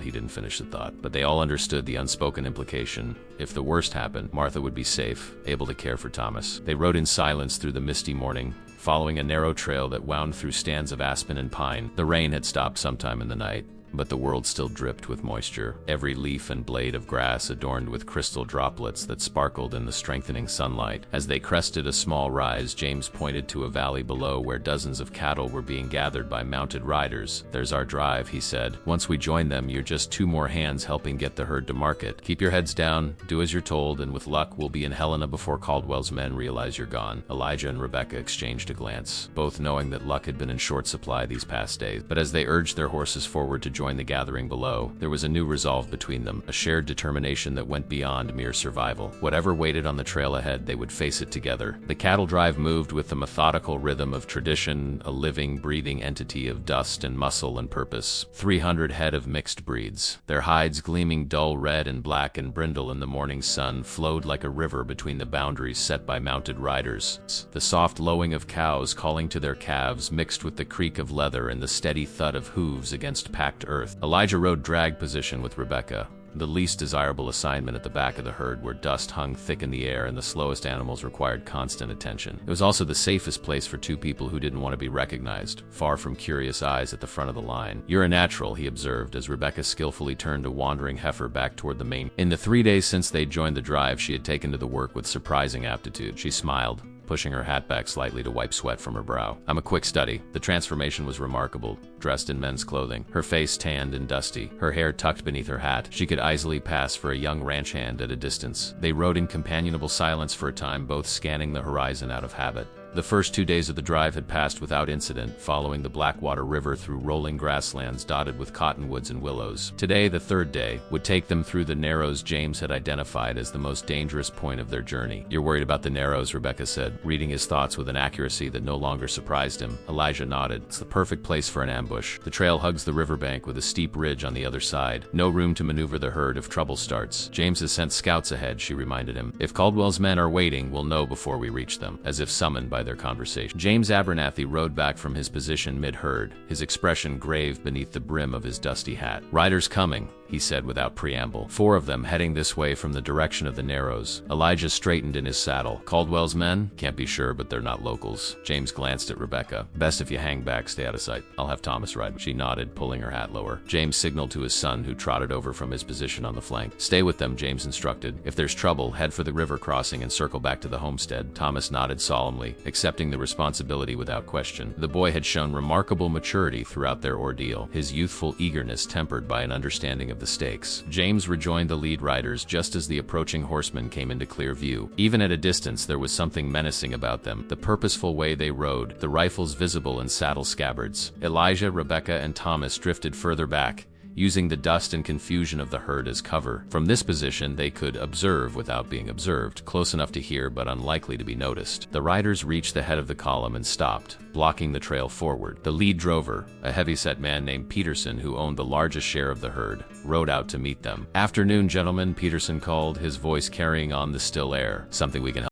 he didn't finish the thought. But they all understood the unspoken implication. If the worst happened, Martha would be safe, able to care for Thomas. They rode in silence through the misty morning, following a narrow trail that wound through stands of aspen and pine. The rain had stopped sometime in the night, but the world still dripped with moisture, every leaf and blade of grass adorned with crystal droplets that sparkled in the strengthening sunlight. As they crested a small rise, James pointed to a valley below where dozens of cattle were being gathered by mounted riders. "There's our drive," he said. "Once we join them, you're just 2 more hands helping get the herd to market. Keep your heads down, do as you're told, and with luck, we'll be in Helena before Caldwell's men realize you're gone." Elijah and Rebecca exchanged a glance, both knowing that luck had been in short supply these past days. But as they urged their horses forward to join the gathering below, there was a new resolve between them, a shared determination that went beyond mere survival. Whatever waited on the trail ahead, they would face it together. The cattle drive moved with the methodical rhythm of tradition, a living, breathing entity of dust and muscle and purpose. 300 head of mixed breeds, their hides gleaming dull red and black and brindle in the morning sun, flowed like a river between the boundaries set by mounted riders. The soft lowing of cows calling to their calves mixed with the creak of leather and the steady thud of hooves against packed earth. Elijah rode drag position with Rebecca, the least desirable assignment at the back of the herd where dust hung thick in the air and the slowest animals required constant attention. It was also the safest place for 2 people who didn't want to be recognized, far from curious eyes at the front of the line. "You're a natural," he observed as Rebecca skillfully turned a wandering heifer back toward the main. In the 3 days since they'd joined the drive, she had taken to the work with surprising aptitude. She smiled, pushing her hat back slightly to wipe sweat from her brow. "I'm a quick study." The transformation was remarkable. Dressed in men's clothing, her face tanned and dusty, her hair tucked beneath her hat, she could easily pass for a young ranch hand at a distance. They rode in companionable silence for a time, both scanning the horizon out of habit. The first 2 days of the drive had passed without incident, following the Blackwater River through rolling grasslands dotted with cottonwoods and willows. Today, the 3rd day, would take them through the narrows James had identified as the most dangerous point of their journey. "You're worried about the narrows," Rebecca said, reading his thoughts with an accuracy that no longer surprised him. Elijah nodded. "It's the perfect place for an ambush. The trail hugs the riverbank with a steep ridge on the other side. No room to maneuver the herd if trouble starts. James has sent scouts ahead," she reminded him. "If Caldwell's men are waiting, we'll know before we reach them," as if summoned by their conversation. James Abernathy rode back from his position mid-herd, his expression grave beneath the brim of his dusty hat. "Riders coming," he said without preamble. 4 of them heading this way from the direction of the narrows. Elijah straightened in his saddle. "Caldwell's men? Can't be sure, but they're not locals." James glanced at Rebecca. "Best if you hang back, stay out of sight. I'll have Thomas ride." She nodded, pulling her hat lower. James signaled to his son, who trotted over from his position on the flank. "Stay with them," James instructed. "If there's trouble, head for the river crossing and circle back to the homestead." Thomas nodded solemnly, accepting the responsibility without question. The boy had shown remarkable maturity throughout their ordeal, his youthful eagerness tempered by an understanding of the stakes. James rejoined the lead riders just as the approaching horsemen came into clear view. Even at a distance, there was something menacing about them. The purposeful way they rode, the rifles visible in saddle scabbards. Elijah, Rebecca, and Thomas drifted further back, using the dust and confusion of the herd as cover. From this position, they could observe without being observed, close enough to hear but unlikely to be noticed. The riders reached the head of the column and stopped, blocking the trail forward. The lead drover, a heavyset man named Peterson who owned the largest share of the herd, rode out to meet them. "Afternoon, gentlemen," Peterson called, his voice carrying on the still air. "Something we can help